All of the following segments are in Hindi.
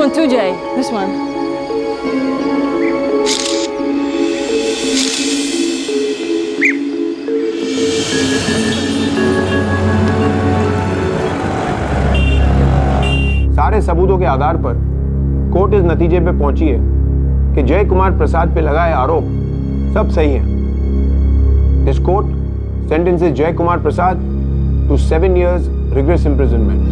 one too, Jay. This one. सारे सबूतों के आधार पर कोर्ट इस नतीजे पे पहुंची है कि जय कुमार प्रसाद पे लगाए आरोप सब सही हैं। This court sentences Jay Kumar Prasad to 7 years rigorous imprisonment.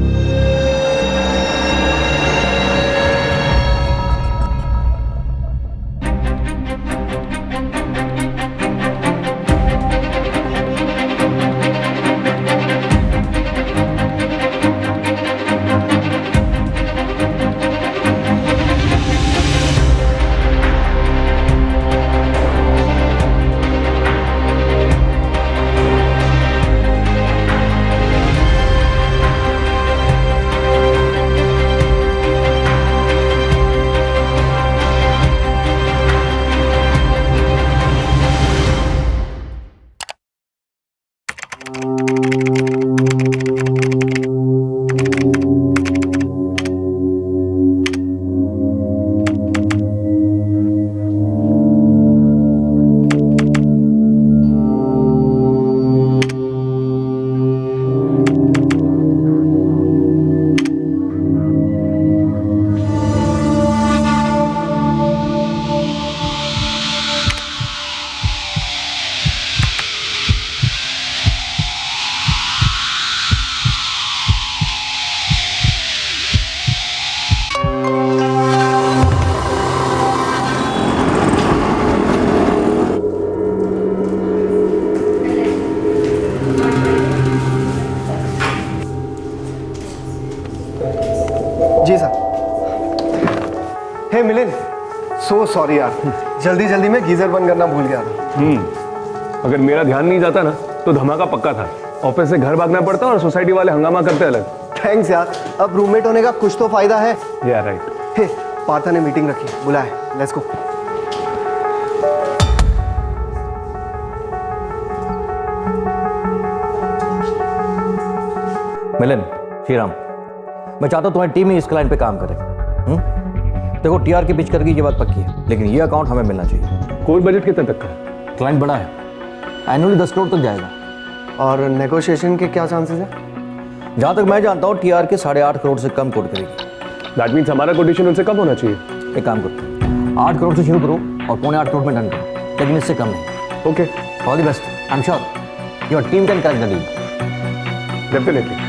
जी sir. Hey Milind, so sorry यार, जल्दी जल्दी में गीजर बंद करना भूल गया था। अगर मेरा ध्यान नहीं जाता ना तो धमाका पक्का था। ऑफिस से घर भागना पड़ता और सोसाइटी वाले हंगामा करते अलग। थैंक्स यार, अब रूममेट होने का कुछ तो फायदा है। या राइट। हे पार्था ने मीटिंग रखी, बुलाए, लेट्स गो। मिलन, श्रीराम, मैं चाहता हूँ तुम्हारी टीम ही इस क्लाइंट पे काम करे। देखो टीआर की पिच करके ये बात पक्की है, लेकिन ये अकाउंट हमें मिलना चाहिए। कोई बजट कितने तक का है? क्लाइंट बड़ा है, एनुअली 10 करोड़ तक जाएगा। और नेगोशिएशन के क्या चांसेस हैं? जहाँ तक मैं जानता हूँ टीआर के 8.5 करोड़ से कम कोट करेगी। दैट मीन्स हमारा कोटेशन उनसे कम होना चाहिए। एक काम करो, 8 करोड़ से शुरू करो और 7.25 करोड़ में डन करो, लेकिन इससे कम नहीं। Okay, all the best. I am sure your team can crack the deal. Definitely.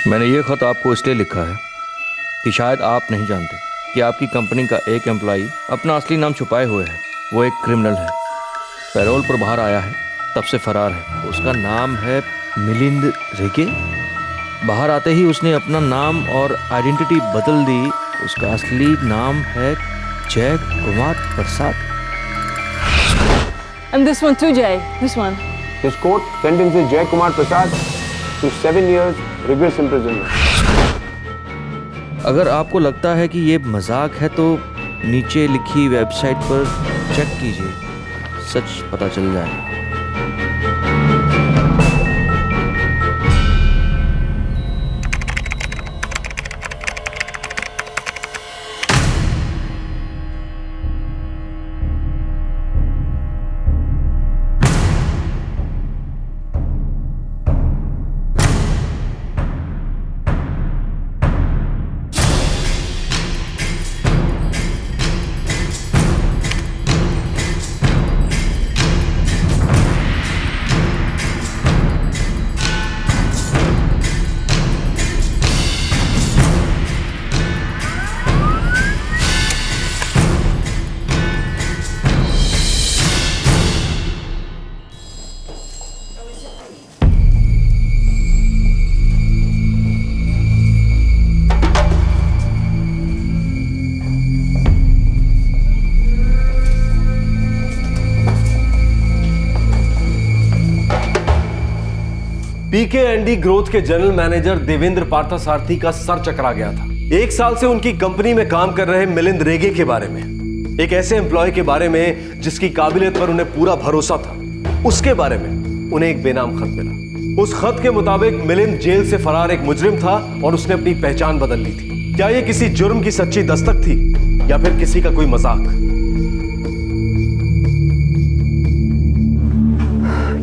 मैंने ये खत आपको इसलिए लिखा है कि शायद आप नहीं जानते कि आपकी कंपनी का एक एम्प्लॉई अपना असली नाम छुपाए हुए है। वो एक क्रिमिनल है, पैरोल पर बाहर आया है, तब से फरार है। उसका नाम है मिलिंद रेगे। बाहर आते ही उसने अपना नाम और आइडेंटिटी बदल दी। उसका असली नाम है जय कुमार प्रसाद। And this one too, Jay. This one. This court sentences Jay Kumar Prasad to 7 years rigorous imprisonment. अगर आपको लगता है कि ये मजाक है तो नीचे लिखी वेबसाइट पर चेक कीजिए, सच पता चल जाएगा। BK&D ग्रोथ के जनरल मैनेजर देवेंद्र पार्थसारथी का सर चकरा गया था। 1 साल से उनकी कंपनी में काम कर रहे मिलिंद रेगे के बारे में, एक ऐसे एम्प्लॉय के बारे में जिसकी काबिलियत पर उन्हें पूरा भरोसा था, उसके बारे में उन्हें एक बेनाम खत मिला। उस खत के मुताबिक मिलिंद जेल से फरार एक मुजरिम था और उसने अपनी पहचान बदल ली थी। क्या यह किसी जुर्म की सच्ची दस्तक थी या फिर किसी का कोई मजाक?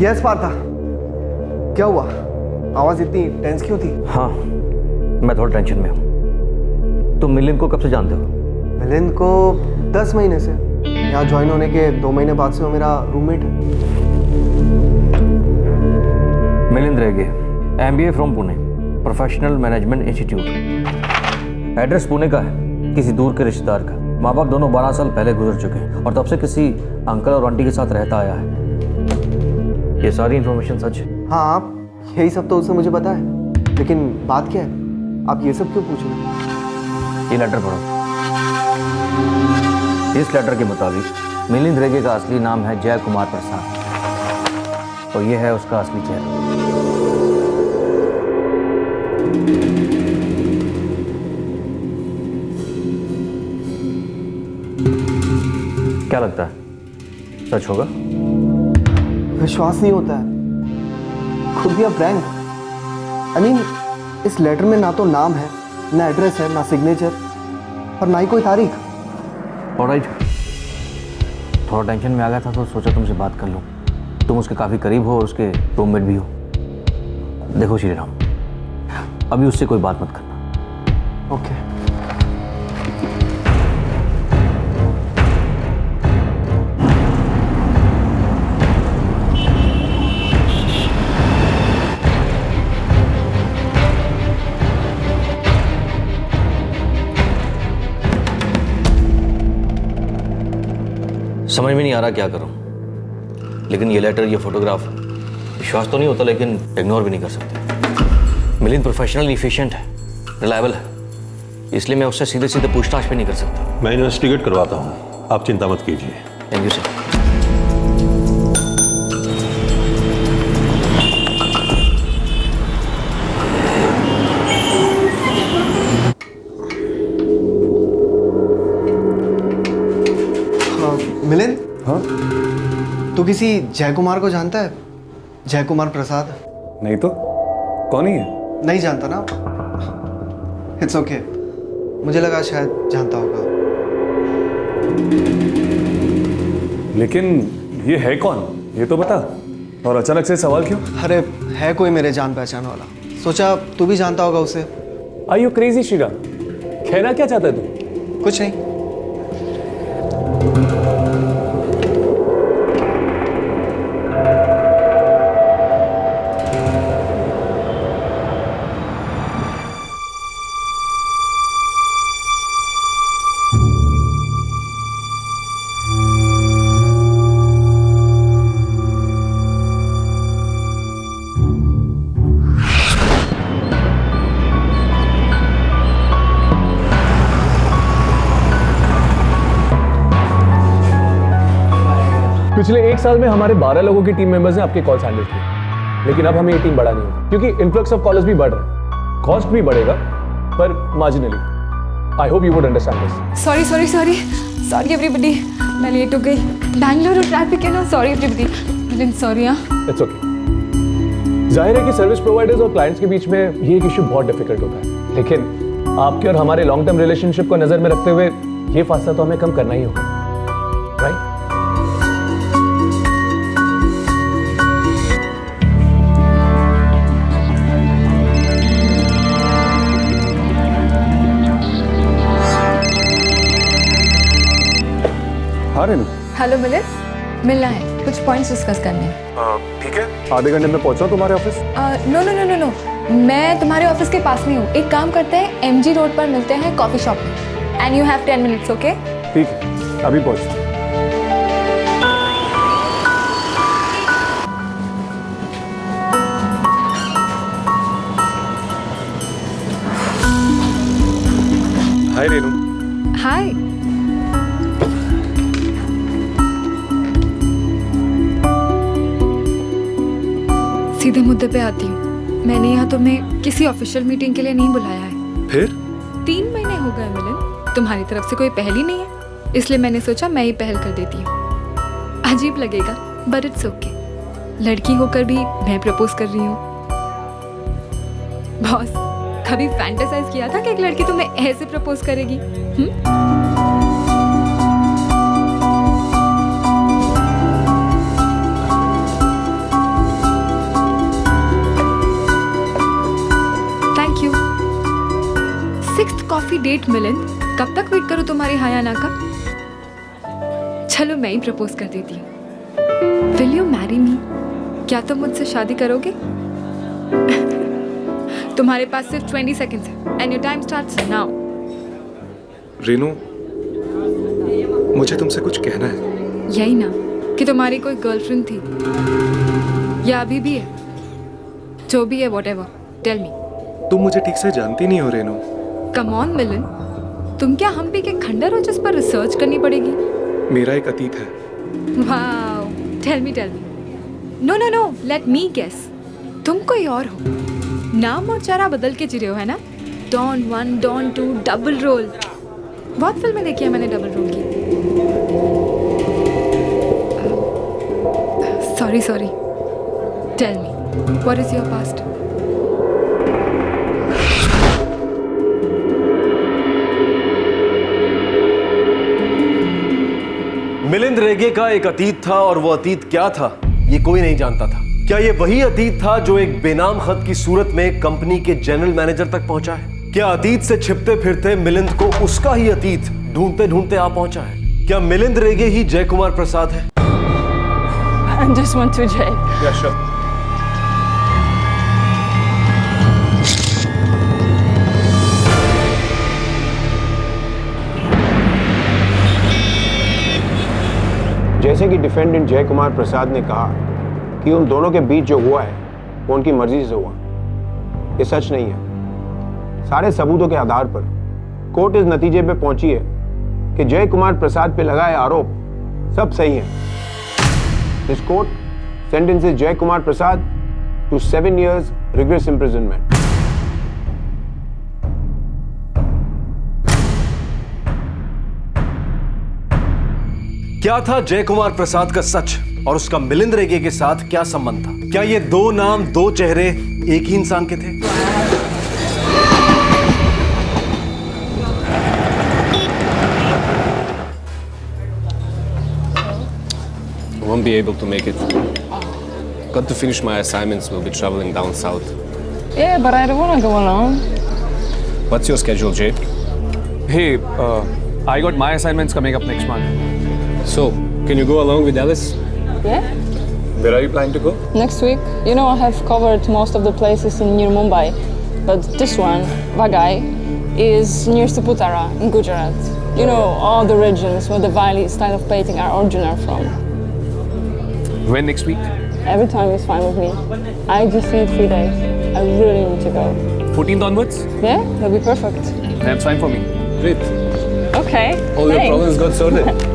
यस पार्था, क्या हुआ? आवाज इतनी टेंस क्यों थी? हाँ, मैं थोड़ा टेंशन में हूँ। तुम मिलिंद को कब से जानते हो? मिलिंद को 10 महीने से। यहाँ ज्वाइन होने के 2 महीने बाद से वो मेरा रूममेट है। मिलिंद रेगे, MBA from Pune, professional management institute. Address Pune का है, किसी दूर के रिश्तेदार का। माँ बाप दोनों 12 साल पहले गुजर चुके हैं और तब से किसी अंकल और आंटी के साथ रहता आया है। ये सारी इन्फॉर्मेशन सच है? हाँ, आप यही सब तो उसने मुझे बताया, लेकिन बात क्या है? आप ये सब क्यों पूछ रहे हैं? ये लेटर पढ़ो। इस लेटर के मुताबिक मिलिंद रेगे का असली नाम है जय कुमार प्रसाद और ये है उसका असली चेहरा। क्या लगता है, सच होगा? विश्वास नहीं होता है, खुद भी आप रैंक। आई मीन, इस लेटर में ना तो नाम है, ना एड्रेस है, ना सिग्नेचर और ना ही कोई तारीख। ऑलराइट, थोड़ा टेंशन में आ गया था तो सोचा तुमसे बात कर लूं। तुम उसके काफ़ी करीब हो और उसके रूममेट भी हो। देखो श्री राम, अभी उससे कोई बात मत करना। ओके। समझ में नहीं आ रहा क्या करूं, लेकिन ये लेटर, ये फोटोग्राफ, विश्वास तो नहीं होता लेकिन इग्नोर भी नहीं कर सकते। मिलिंद प्रोफेशनल, इफिशिएंट है, रिलायबल है, इसलिए मैं उससे सीधे सीधे पूछताछ भी नहीं कर सकता। मैं इन्वेस्टिगेट करवाता हूँ, आप चिंता मत कीजिए। Thank you sir. मिलिंद, हाँ? तू किसी जय कुमार को जानता है? जय कुमार प्रसाद? नहीं तो, कौन ही है? नहीं जानता ना? इट्स ओके, मुझे लगा शायद जानता होगा। लेकिन ये है कौन, ये तो बता। और अचानक से सवाल क्यों? अरे, है कोई मेरे जान पहचान वाला, सोचा तू भी जानता होगा उसे। Are you crazy Shriram? कहना क्या चाहता है तू? कुछ नहीं। पिछले 1 साल में हमारे 12 लोगों की टीम मेंबर्स ने आपके कॉल्स हैंडल किए, लेकिन अब हमें ये टीम बढ़ानी होगी क्योंकि इन्फ्लक्स ऑफ कॉलर्स भी बढ़ रहा है। कॉस्ट भी बढ़ेगा पर marginally. I hope you would understand this. Sorry, sorry, sorry. Sorry everybody. मैं लेट हो गई। बैंगलोर और ट्रैफिक है ना। Sorry everybody. Really sorry हाँ। It's okay. जाहिर है कि सर्विस प्रोवाइडर्स और क्लाइंट्स के बीच में ये एक इशू बहुत डिफिकल्ट होता है, लेकिन आपके और हमारे लॉन्ग टर्म रिलेशनशिप को नजर में रखते हुए ये फासला तो हमें कम करना ही होगा, राइट? हाँ रेनू। हेलो मिलिंद, मिलना है, कुछ पॉइंट्स डिस्कस करने हैं। ठीक है, आधे घंटे में पहुंचा तुम्हारे office. No no no no no, मैं तुम्हारे ऑफिस के पास नहीं हूँ। एक काम करते हैं, MG रोड पर मिलते हैं कॉफी शॉप में। And you have 10 minutes, okay? ठीक है, अभी पहुंचता हूँ। हाय रेनू। हाय। सीधे मुद्दे पे आती हूँ। मैंने यहाँ तुम्हें किसी ऑफिशियल मीटिंग के लिए नहीं बुलाया है। फिर 3 महीने हो गए मिलन, तुम्हारी तरफ से कोई पहल ही नहीं है, इसलिए मैंने सोचा मैं ही पहल कर देती हूँ। अजीब लगेगा बट इट्स ओके, लड़की होकर भी मैं प्रपोज कर रही हूँ। बॉस, कभी फैंटेसाइज किया था कि एक लड़की तुम्हें ऐसे प्रपोज करेगी? Thank you. 6th coffee date Milan, कब तक वेट करूँ तुम्हारी हाया ना का? चलो मैं ही प्रपोज कर देती हूँ। Will you marry me? क्या तुम मुझसे शादी करोगे? तुम्हारे पास सिर्फ 20 सेकंड्स है and your time starts now. Renu, मुझे तुमसे कुछ कहना है। यही ना कि तुम्हारी कोई गर्लफ्रेंड थी या अभी भी है? जो भी है whatever, tell me. तुम मुझे ठीक से जानती नहीं हो रेनू। Come on मिलन, तुम क्या हम भी के खंडर हो जिस पर रिसर्च करनी पड़ेगी? मेरा एक अतीत है। Wow, tell me. No, let me guess. तुम कोई और हो, नाम और चेहरा बदल के जी रहे हो, है ना? Don 1, Don 2, double role. बहुत फिल्में देखी है मैंने डबल रोल की। Sorry. Tell me, what is your past? Milind Rege का एक अतीत था और वो अतीत क्या था ये कोई नहीं जानता था। क्या ये वही अतीत था जो एक बेनाम खत की सूरत में कंपनी के जनरल मैनेजर तक पहुंचा है? क्या अतीत से छिपते फिरते मिलिंद को उसका ही अतीत ढूंढते ढूंढते आ पहुंचा है? क्या मिलिंद रेगे ही जय कुमार प्रसाद है? I just want to Jay. Yeah, sure. जैसे कि डिफेंडेंट जय कुमार प्रसाद ने कहा कि उन दोनों के बीच जो हुआ है वो उनकी मर्जी से हुआ, ये सच नहीं है। सारे सबूतों के आधार पर कोर्ट इस नतीजे पे पहुंची है कि जय कुमार प्रसाद पे लगाए आरोप सब सही हैं। दिस कोर्ट sentences जय कुमार प्रसाद to 7 years rigorous imprisonment. क्या था जय कुमार प्रसाद का सच और उसका मिलिंद रेगे के साथ क्या संबंध था? क्या ये दो नाम, दो चेहरे एक ही इंसान के थे? I won't be able to make it. Got to finish my assignments. We'll be traveling down south. Yeah, but I don't want to go alone. What's your schedule, Jay? Hey, I got my assignments coming up next month. So, can you go along with Alice? Yeah? Where are you planning to go? Next week. You know, I have covered most of the places near Mumbai. But this one, Vagai, is near Saputara in Gujarat. You know, all the regions where the Valley style of painting are original from. When next week? Every time is fine with me. I just need 3 days. I really need to go. 14th onwards? Yeah? That'll be perfect. That's fine for me. Great. Okay. All your problems got sorted.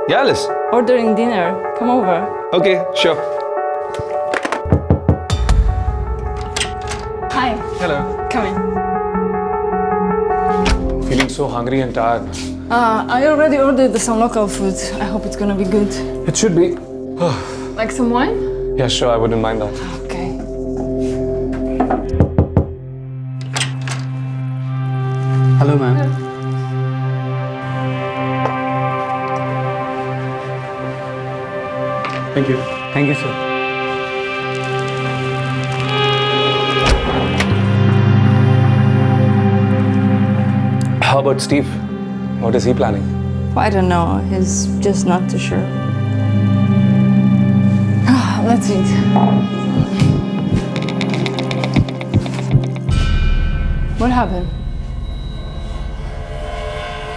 Yeah, Alice. Ordering dinner. Come over. Okay, sure. Hi. Hello. Come in. Feeling so hungry and tired. I already ordered some local food. I hope it's gonna be good. It should be. Like some wine? Yeah, sure, I wouldn't mind that. Okay. Hello ma'am. Thank you. Thank you sir. How about Steve? What is he planning? I don't know. He's just not too sure. Let's eat. What happened?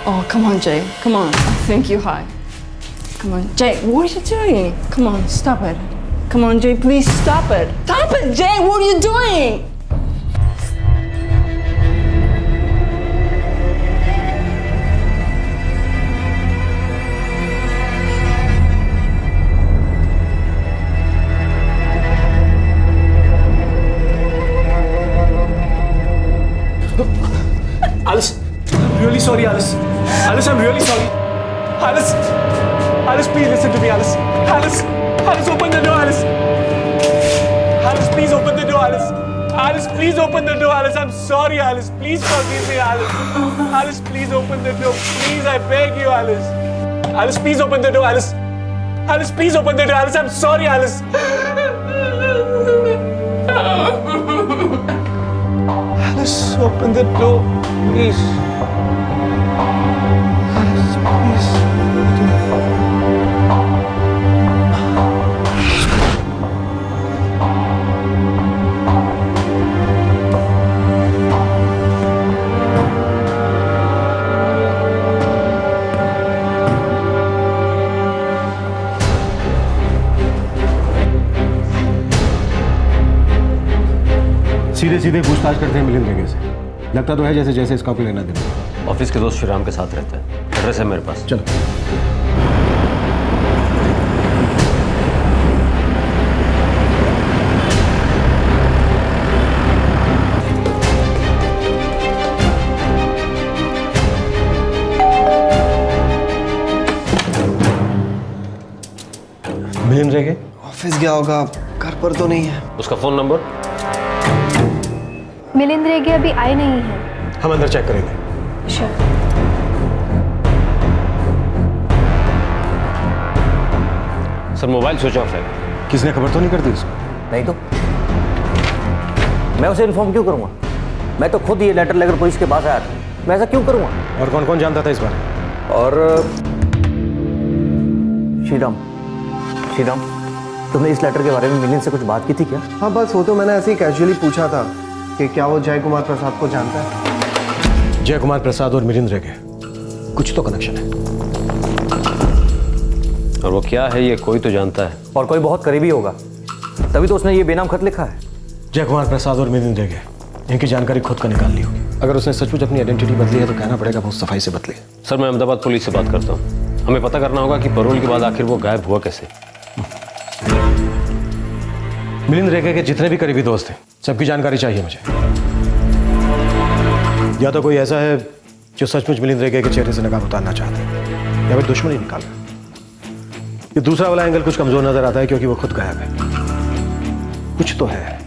Oh, come on, Jay. Come on. I think you're high. Come on, Jay. What are you doing? Come on, stop it. Come on, Jay. Please stop it. Stop it, Jay. What are you doing? Alice, I'm really sorry, Alice. Alice, I'm really sorry. Alice, Alice, please listen to me, Alice. Alice, Alice, open the door, Alice. Alice, please open the door, Alice. Alice, please open the door, Alice. I'm sorry, Alice. Please forgive me, Alice. Alice, please open the door. Please, I beg you, Alice. Alice, please open the door, Alice. Alice, please open the door, Alice. I'm sorry, Alice. Alice, open the door, please. Alice, please. सीधे सीधे पूछताछ करते हैं मिलिंद रेगे से। लगता तो है जैसे जैसे इसका कोई लेना देना। ऑफिस के दोस्त श्रीराम के साथ रहता है, एड्रेस है मेरे पास। चलो। मिलिंद रेगे ऑफिस गया होगा, घर पर तो नहीं है। उसका फोन नंबर? मिलिंद रेगे अभी आए नहीं हैं। हम अंदर चेक करेंगे। Sure. Sir mobile switch off है। किसने खबर तो नहीं कर दी उसको? नहीं तो मैं उसे इन्फॉर्म क्यों करूंगा? मैं तो खुद ये लेटर लेकर पुलिस के पास आया था। मैं ऐसा क्यों करूंगा? और कौन कौन जानता था इस बारे? और श्रीराम, श्रीराम, तुमने इस लेटर के बारे में मिलिंद से कुछ बात की थी क्या? हाँ बस वो तो मैंने ऐसे ही कैजुअली पूछा था कि क्या वो जय कुमार प्रसाद को जानता है। जय कुमार प्रसाद और मिलिंद रेगे कुछ तो कनेक्शन है। और वो क्या है ये कोई तो जानता है। और कोई बहुत करीबी होगा, तभी तो उसने ये बेनाम खत लिखा है। जय कुमार प्रसाद और मिलिंद रेगे इनकी जानकारी खुद का निकाल ली होगी। अगर उसने सचमुच अपनी आइडेंटिटी बदली है तो कहना पड़ेगा बहुत सफाई से बदली। सर मैं अहमदाबाद पुलिस से बात करता हूँ। हमें पता करना होगा कि पैरोल के बाद आखिर वो गायब हुआ कैसे। मिलिंद रेगे के जितने भी करीबी दोस्त हैं सबकी जानकारी चाहिए मुझे। या तो कोई ऐसा है जो सचमुच मिलिंद रेगे के चेहरे से नकाब उतारना चाहता है, या फिर दुश्मनी निकाल रहा है। ये दूसरा वाला एंगल कुछ कमजोर नजर आता है क्योंकि वो खुद गायब है। कुछ तो है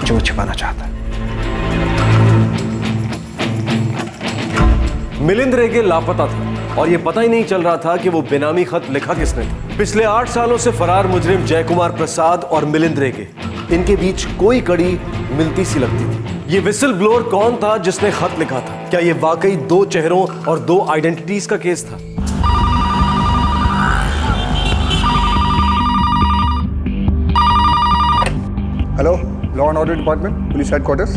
जो वो छिपाना चाहता है। मिलिंद रेगे लापता था और ये पता ही नहीं चल रहा था कि वो बेनामी खत लिखा किसने था। पिछले 8 सालों से फरार मुजरिम जय कुमार प्रसाद और मिलिंद रेगे, इनके बीच कोई कड़ी मिलती सी लगती थी। ये विसल ब्लोअर कौन था जिसने खत लिखा था? क्या ये वाकई 2 चेहरों और 2 आइडेंटिटीज का केस था? Hello, law and order department, police headquarters.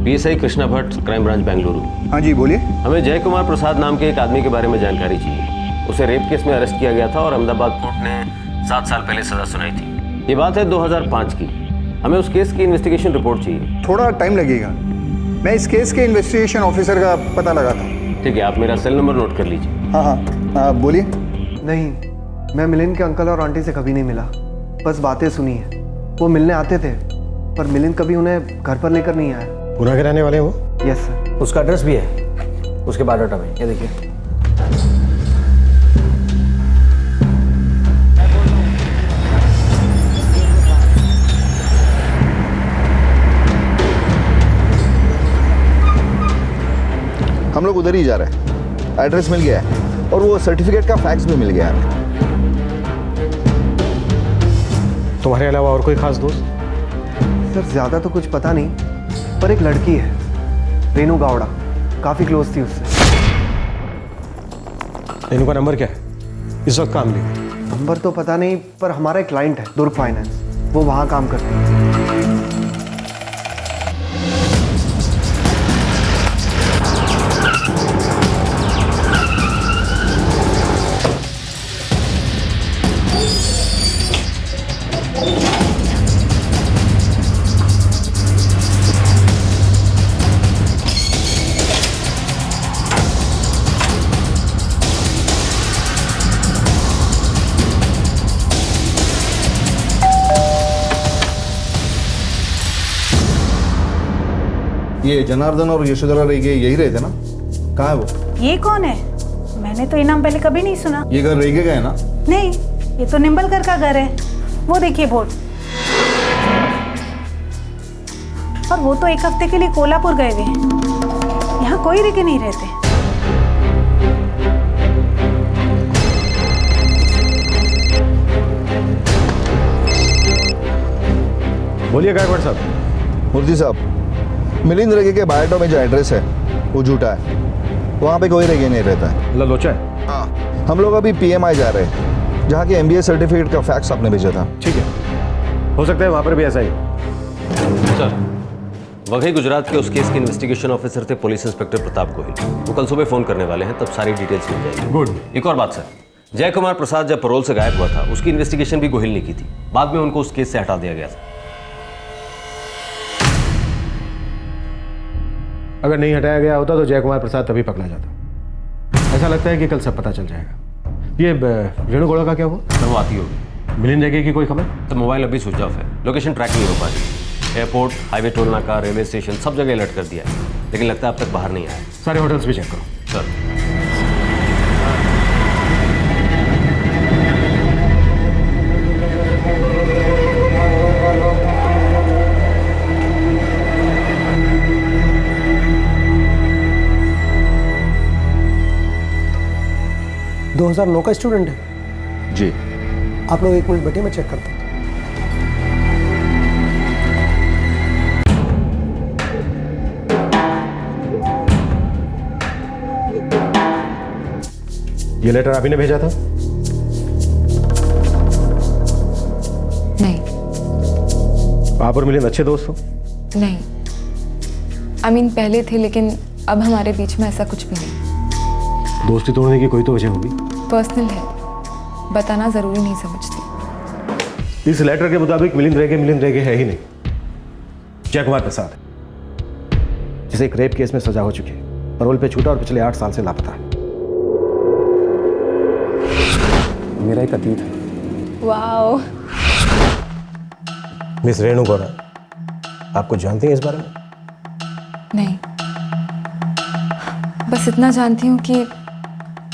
PSI Krishna Bhatt, crime branch Bengaluru. हाँ जी बोलिए। हमें जय कुमार प्रसाद नाम के एक आदमी के बारे में जानकारी चाहिए। उसे रेप केस में अरेस्ट किया गया था और अहमदाबाद कोर्ट ने 7 साल पहले सजा सुनाई थी। ये बात है 2005 की। हमें उस केस की इन्वेस्टिगेशन रिपोर्ट चाहिए। थोड़ा टाइम लगेगा, मैं इस केस के इन्वेस्टिगेशन ऑफिसर का पता लगाता हूँ। ठीक है, आप मेरा सेल नंबर नोट कर लीजिए। हाँ हाँ, बोलिए। नहीं, मैं मिलिंद के अंकल और आंटी से कभी नहीं मिला, बस बातें सुनी है। वो मिलने आते थे, पर मिलिंद कभी उन्हें घर पर लेकर नहीं आया। गुना के रहने वाले हैं वो? Yes sir. उसका एड्रेस भी है उसके बायोडाटा में, ये देखिए। हम लोग उधर ही जा रहे हैं। एड्रेस मिल गया है और वो सर्टिफिकेट का फैक्स भी मिल गया है। तुम्हारे अलावा और कोई खास दोस्त? सर ज़्यादा तो कुछ पता नहीं, पर एक लड़की है, रेनू गावड़ा, काफ़ी क्लोज थी उससे। रेनू का नंबर क्या है? इस वक्त काम नहीं। नंबर तो पता नहीं, पर हमारा एक क्लाइंट है दुर्ग फाइनेंस, वो वहाँ काम करती है। ये जनार्दन और यशोधरा रेगे यही रहते ना? कहाँ है वो? ये कौन है? मैंने तो ये नाम पहले कभी नहीं सुना। ये घर रेगे का है ना? नहीं, ये तो निम्बलकर का घर है। वो देखिए बोर्ड। और वो तो एक हफ्ते के लिए कोल्हापुर गए हुए हैं। यहाँ कोई रेगे नहीं रहते। बोलिए गायकवाड़ साहब। मूर्ति साहब, मिलिंद रेगे के बायोडा में जो एड्रेस है वो झूठा है। वहाँ पे कोई रेगे नहीं रहता है। लोचा है? हाँ, हम लोग अभी PMI जा रहे हैं, जहाँ की MBA सर्टिफिकेट का फैक्स आपने भेजा था। ठीक है, हो सकता है वहाँ पर भी ऐसा ही। सर, वघई गुजरात के उस केस के इन्वेस्टिगेशन ऑफिसर थे पुलिस इंस्पेक्टर प्रताप गोहिल। वो कल सुबह फ़ोन करने वाले हैं, तब सारी डिटेल्स मिल जाएगी। गुड। एक और बात सर, जय कुमार प्रसाद जब पैरोल से गायब हुआ था, उसकी इन्वेस्टिगेशन भी गोहिल ने की थी। बाद में उनको उस केस से हटा दिया गया था। अगर नहीं हटाया गया होता तो जय कुमार प्रसाद तभी पकड़ा जाता। ऐसा लगता है कि कल सब पता चल जाएगा। ये रेणु गौड़ा का क्या हुआ? सर वो आती होगी। मिलिंद रेगे की कोई खबर? तो मोबाइल अभी स्विच ऑफ है, लोकेशन ट्रैक नहीं हो पा रही। एयरपोर्ट, हाईवे टोल नाका, रेलवे स्टेशन सब जगह अलर्ट कर दिया है, लेकिन लगता है अब तक बाहर नहीं आया। सारे होटल्स भी चेक करो। सर, 2009 का स्टूडेंट है जी। आप लोग एक मिनट बैठे, मैं चेक करता हूँ। ये लेटर आप ही ने भेजा था? नहीं। आप और मिलिंद अच्छे दोस्त हो? नहीं, पहले थे, लेकिन अब हमारे बीच में ऐसा कुछ भी नहीं। दोस्ती तोड़ने की कोई तो वजह होगी। पर्सनल है, बताना जरूरी नहीं समझती। इस लेटर के मुताबिक मिलिंद रेगे है ही नहीं, जय कुमार प्रसाद, जिसे एक रेप केस में सजा हो चुकी है, पैरोल पे छूटा और पिछले 8 साल से लापता है। मेरा एक अतीत है। वाओ। मिस रेणु गौड़ा, आपको जानती हैं इस बारे में? नहीं, बस इतना जानती हूँ कि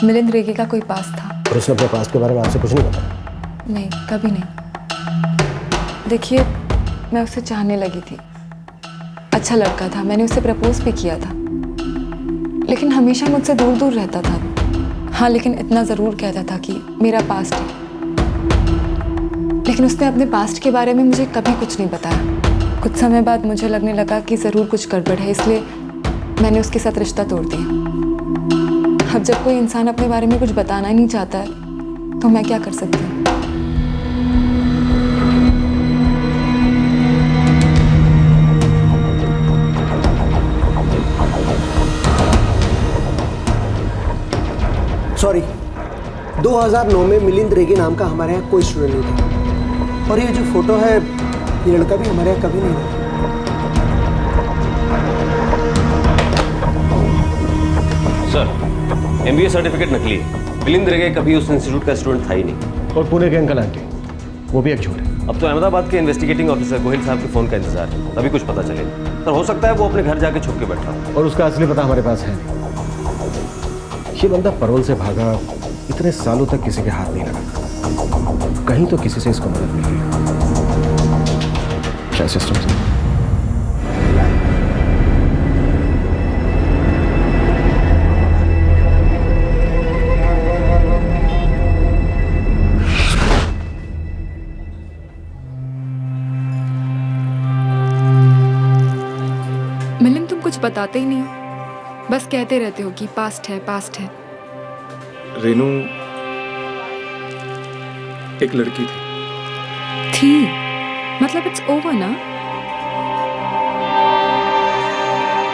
मिलिंद रेगे का कोई पास था। और उसने अपने पास्ट के बारे में आपसे कुछ नहीं बताया? नहीं, कभी नहीं। देखिए, मैं उससे चाहने लगी थी, अच्छा लड़का था, मैंने उसे प्रपोज भी किया था, लेकिन हमेशा मुझसे दूर दूर रहता था। हाँ, लेकिन इतना ज़रूर कहता था कि मेरा पास्ट है, लेकिन उसने अपने पास्ट के बारे में मुझे कभी कुछ नहीं बताया। कुछ समय बाद मुझे लगने लगा कि ज़रूर कुछ गड़बड़ है, इसलिए मैंने उसके साथ रिश्ता तोड़ दिया। अब जब कोई इंसान अपने बारे में कुछ बताना ही नहीं चाहता है, तो मैं क्या कर सकती हूँ? सॉरी, 2009 में मिलिंद रेगे नाम का हमारे यहाँ कोई स्टूडेंट नहीं था। और ये जो फोटो है, ये लड़का भी हमारे यहाँ कभी नहीं था। सर, MBA सर्टिफिकेट नकली है। मिलिंद रेगे कभी उस इंस्टीट्यूट का स्टूडेंट था ही नहीं। और पुणे के अंकल आंटी, वो भी एक झूठ है। अब तो अहमदाबाद के इन्वेस्टिगेटिंग ऑफिसर गोहिल साहब के फ़ोन का इंतजार है, तभी कुछ पता चलेगा। पर हो सकता है वो अपने घर जाके छुप के बैठा हो। और उसका असली पता हमारे पास है। ये बंदा पैरोल से भागा, इतने सालों तक किसी के हाथ नहीं लगा, कहीं तो किसी से इसको मदद मिली है, शायद सिस्टम से। मिलिंद, तुम कुछ बताते ही नहीं हो, बस कहते रहते हो कि पास्ट है पास्ट है। रेनू एक लड़की थी मतलब इट्स ओवर ना?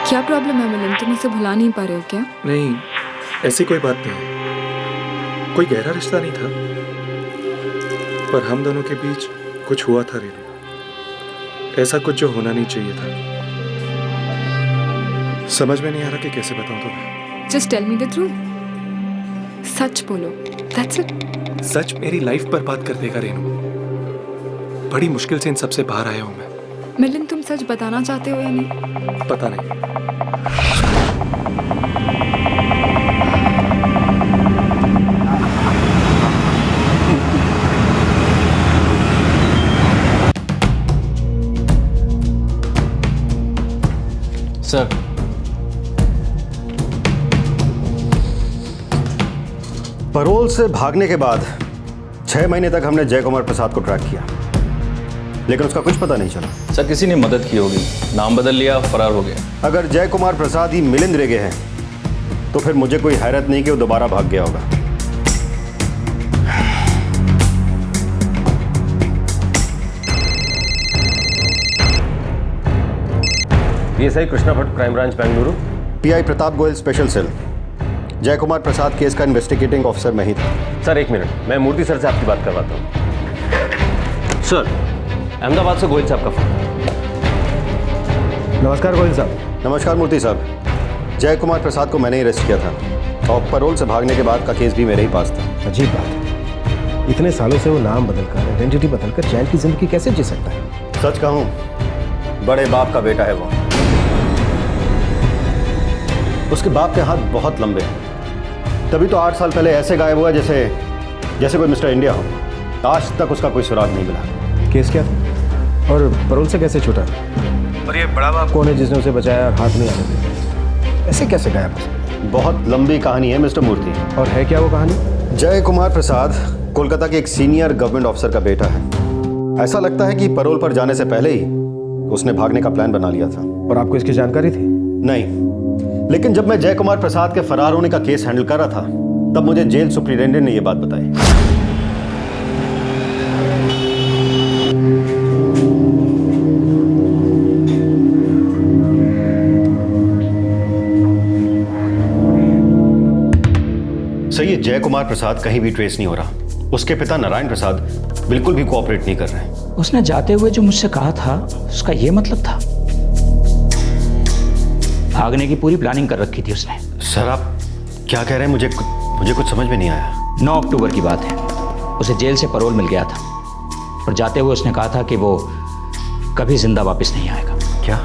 क्या प्रॉब्लम है मिलिंद, तुम इसे भुला नहीं पा रहे हो क्या? नहीं, ऐसी कोई बात नहीं, कोई गहरा रिश्ता नहीं था, पर हम दोनों के बीच कुछ हुआ था रेनू, ऐसा कुछ जो होना नहीं चाहिए था। समझ में नहीं आ रहा कि कैसे बताऊं तुम्हें। Just tell me the truth, सच बोलो, दैट्स इट। सच मेरी लाइफ बर्बाद कर देगा रेनू, बड़ी मुश्किल से इन सबसे बाहर आया हूं मैं। मिलिंद, तुम सच बताना चाहते हो या नहीं? पता नहीं। सर, पैरोल से भागने के बाद 6 महीने तक हमने जय कुमार प्रसाद को ट्रैक किया, लेकिन उसका कुछ पता नहीं चला। सर किसी ने मदद की होगी, नाम बदल लिया, फरार हो गया। अगर जय कुमार प्रसाद ही मिलिंद रेगे हैं, तो फिर मुझे कोई हैरत नहीं कि वो दोबारा भाग गया होगा। PSI Krishna Bhatt, crime branch Bengaluru. PI Pratap Goyal, special cell. Jay Kumar Prasad case का इन्वेस्टिगेटिंग ऑफिसर मैं ही था। सर एक मिनट, मैं मूर्ति सर से आपकी बात करवाता हूँ। सर, अहमदाबाद से गोयल साहब का फोन। नमस्कार गोयल साहब। नमस्कार मूर्ति साहब। जय कुमार प्रसाद को मैंने ही अरेस्ट किया था, और पैरोल से भागने के बाद का केस भी मेरे ही पास था। अजीब बात है, इतने सालों से वो नाम बदलकर, आइडेंटिटी बदलकर चैन की जिंदगी कैसे जी सकता है? सच कहूँ, बड़े बाप का बेटा है वो। उसके बाप के हाथ बहुत लंबे हैं, तभी तो 8 साल पहले ऐसे गायब हुआ जैसे कोई मिस्टर इंडिया हो। आज तक उसका कोई सुराग नहीं मिला। केस क्या था और पैरोल से कैसे छूटा? और ये बड़ा बाप कौन है जिसने उसे बचाया और हाथ नहीं आने दिया? ऐसे कैसे गायब हो सकता? बहुत लंबी कहानी है मिस्टर मूर्ति। और है क्या वो कहानी? जय कुमार प्रसाद कोलकाता के एक सीनियर गवर्नमेंट ऑफिसर का बेटा है। ऐसा लगता है कि पैरोल पर जाने से पहले ही उसने भागने का प्लान बना लिया था। और आपको इसकी जानकारी थी? नहीं, लेकिन जब मैं जय कुमार प्रसाद के फरार होने का केस हैंडल कर रहा था, तब मुझे जेल सुपरिटेंडेंट ने यह बात बताई। सही है, जय कुमार प्रसाद कहीं भी ट्रेस नहीं हो रहा। उसके पिता नारायण प्रसाद बिल्कुल भी कोऑपरेट नहीं कर रहे। उसने जाते हुए जो मुझसे कहा था, उसका यह मतलब था? भागने की पूरी प्लानिंग कर रखी थी उसने। सर आप क्या कह रहे हैं? मुझे कुछ समझ में नहीं आया। 9 अक्टूबर की बात है, उसे जेल से पैरोल मिल गया था, और जाते हुए उसने कहा था कि वो कभी जिंदा वापस नहीं आएगा। क्या?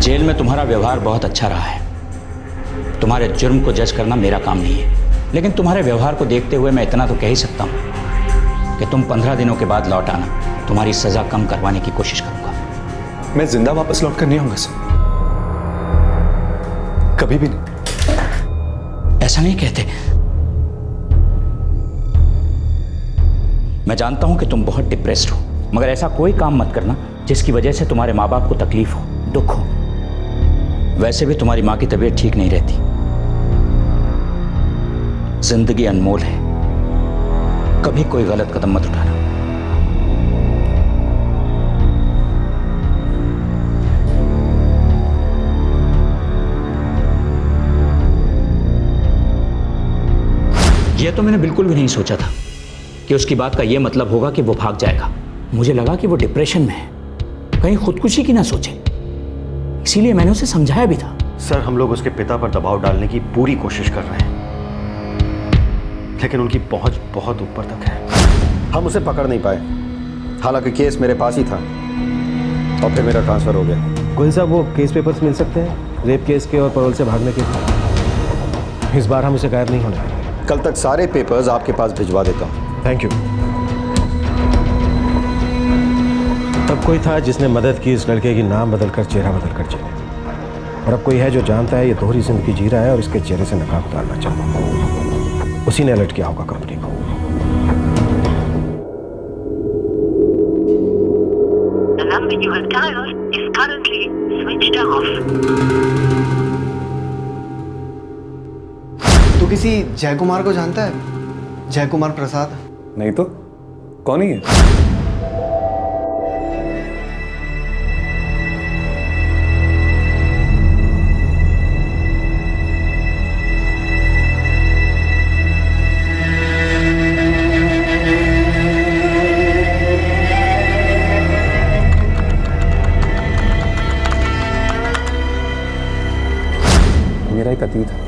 जेल में तुम्हारा व्यवहार बहुत अच्छा रहा है। तुम्हारे जुर्म को जज करना मेरा काम नहीं है, लेकिन तुम्हारे व्यवहार को देखते हुए मैं इतना तो कह ही सकता हूं कि तुम 15 दिनों के बाद लौट आना, तुम्हारी सजा कम करवाने की कोशिश करूंगा। मैं जिंदा वापस लौट कर नहीं आऊंगा सर, कभी भी नहीं। ऐसा नहीं कहते। मैं जानता हूं कि तुम बहुत डिप्रेस्ड हो, मगर ऐसा कोई काम मत करना जिसकी वजह से तुम्हारे माँ बाप को तकलीफ हो, दुख हो। वैसे भी तुम्हारी माँ की तबीयत ठीक नहीं रहती। जिंदगी अनमोल है, कभी कोई गलत कदम मत उठाना। यह तो मैंने बिल्कुल भी नहीं सोचा था कि उसकी बात का यह मतलब होगा कि वो भाग जाएगा। मुझे लगा कि वो डिप्रेशन में है, कहीं खुदकुशी की ना सोचे, इसीलिए मैंने उसे समझाया भी था। सर, हम लोग उसके पिता पर दबाव डालने की पूरी कोशिश कर रहे हैं, लेकिन उनकी पहुंच बहुत ऊपर तक है। हम उसे पकड़ नहीं पाए, हालांकि केस मेरे पास ही था और फिर मेरा ट्रांसफर हो गया। गोयल साहब, वो केस पेपर्स मिल सकते हैं, रेप केस के और पैरोल से भागने के भी। इस बार हम उसे गायब नहीं होने देंगे। कल तक सारे पेपर्स आपके पास भिजवा देता हूँ। Thank you. तब कोई था जिसने मदद की इस लड़के की नाम बदलकर चेहरा बदलकर जीने, और अब कोई है जो जानता है ये दोहरी जिंदगी जी रहा है और इसके चेहरे से नकाब उतारना चाहता है। उसी ने अलर्ट किया होगा कंपनी को। The number you have dialed is currently switched off. तू किसी जय कुमार को जानता है? जय कुमार प्रसाद? नहीं तो कौन ही है? मेरा एक अतीत है।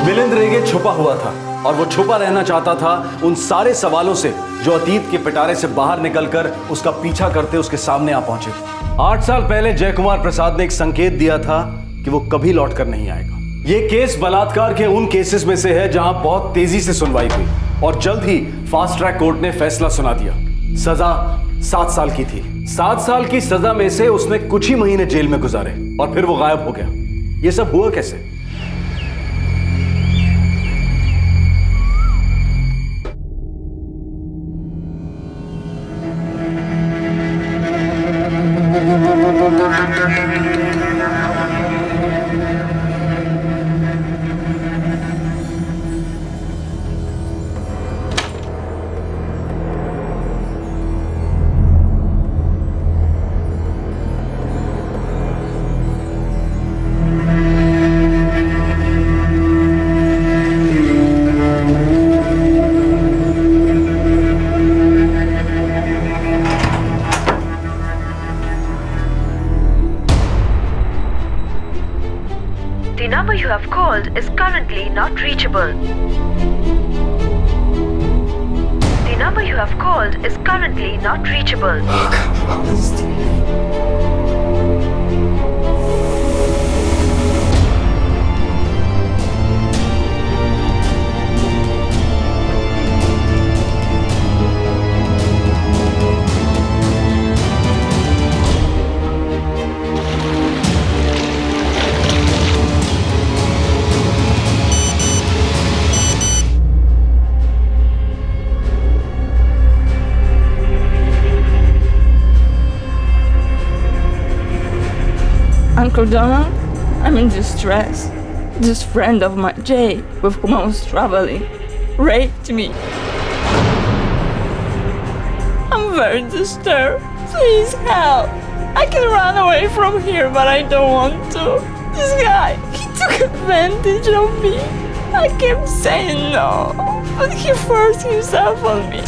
मिलिंद रेगे छुपा हुआ था और वो छुपा रहना चाहता था उन सारे सवालों से जो अतीत के पिटारे से बाहर निकलकर उसका पीछा करते उसके सामने आ पहुंचे। 8 साल पहले जय कुमार प्रसाद ने एक संकेत दिया था कि वो कभी लौटकर नहीं आएगा। ये केस बलात्कार के उन केसेस में से है जहां बहुत तेजी से सुनवाई हुई और जल्द ही फास्ट ट्रैक कोर्ट ने फैसला सुना दिया। सजा 7 साल की थी। 7 साल की सजा में से उसने कुछ ही महीने जेल में गुजारे और फिर वो गायब हो गया। ये सब हुआ कैसे? The number you have called is currently not reachable. The number you have called is currently not reachable. Uncle Donald, I'm in distress. This friend of mine, Jay, with whom I was traveling, raped me. I'm very disturbed. Please help. I can run away from here, but I don't want to. This guy, he took advantage of me. I kept saying no, but he forced himself on me.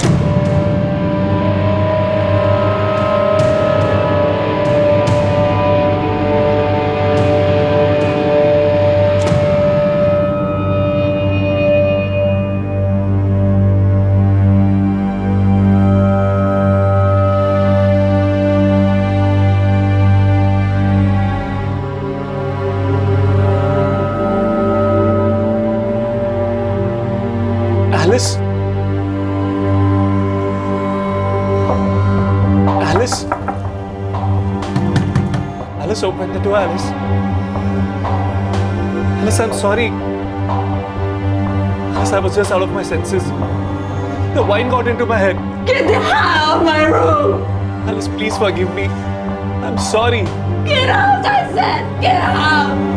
Alice? Alice? Alice, open the door, Alice. Alice, I'm sorry. Alice, I was just out of my senses. The wine got into my head. Get the hell out of my room! Alice, please forgive me. I'm sorry. Get out, I said! Get out!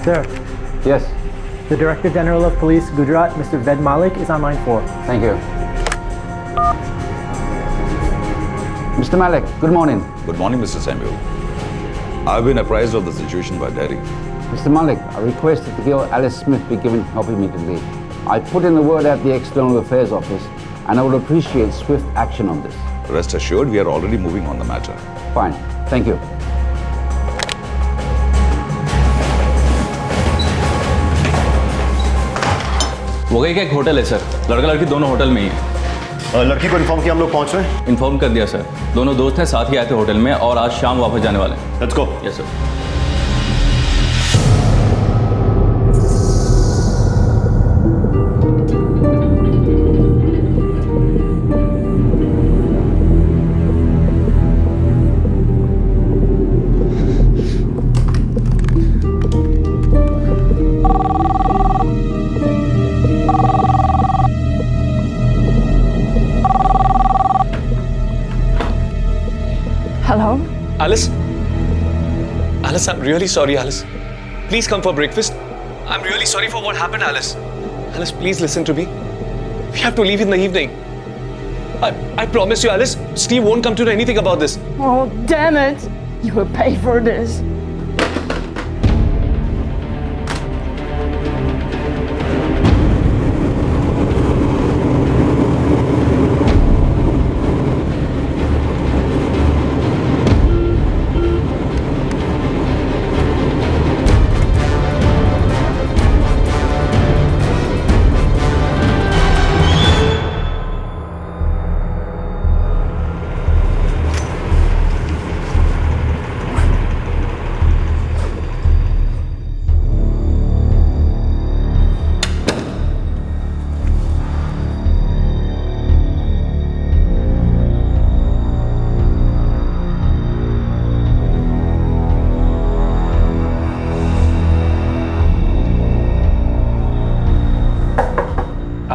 Sir. Yes. The Director General of Police, Gujarat, Mr. Ved Malik, is on line 4. Thank you. Mr. Malik, good morning. Good morning, Mr. Samuel. I've been apprised of the situation by Derry. Mr. Malik, I requested the girl Alice Smith be given help immediately. I put in the word at the External Affairs Office, and I would appreciate swift action on this. Rest assured, we are already moving on the matter. Fine. Thank you. वो गई का एक होटल है सर, लड़का लड़की दोनों होटल में ही है। लड़की को इन्फॉर्म किया हम लोग पहुंच रहे हैं? इन्फॉर्म कर दिया सर, दोनों दोस्त हैं, साथ ही आए थे होटल में और आज शाम वापस जाने वाले हैं। Let's go. Yes sir. Hello? Alice? Alice, I'm really sorry, Alice. Please come for breakfast. I'm really sorry for what happened, Alice. Alice, please listen to me. We have to leave in the evening. I promise you, Alice, Steve won't come to know anything about this. Oh, damn it! You will pay for this.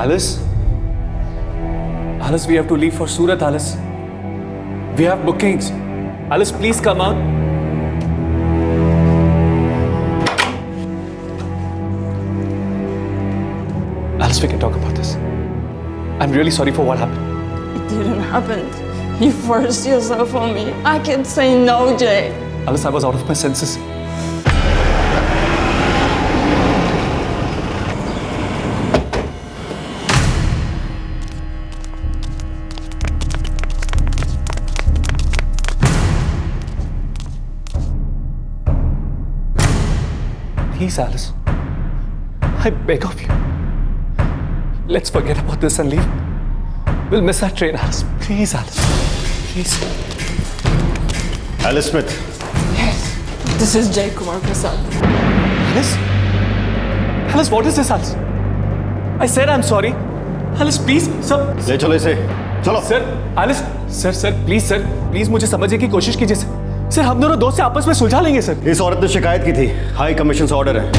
Alice? Alice, we have to leave for Surat, Alice. We have bookings. Alice, please come out. Alice, we can talk about this. I'm really sorry for what happened. It didn't happen. You forced yourself on me. I can't say no, Jay. Alice, I was out of my senses. Please, Alice. I beg of you. Let's forget about this and leave. We'll miss that train, Alice. Please, Alice. Please. Alice Smith. Yes. This is Jay Kumar Prasad. Alice? Alice, what is this, Alice? I said I'm sorry. Alice, please, sir. ले चलो इसे. चलो. Sir, Alice. Sir, please, sir. Please मुझे समझने की कोशिश कीजिए, sir. सर हम दोनों दोस्त से आपस में सुलझा लेंगे सर। इस औरत ने शिकायत की थी, हाई कमीशन से ऑर्डर है।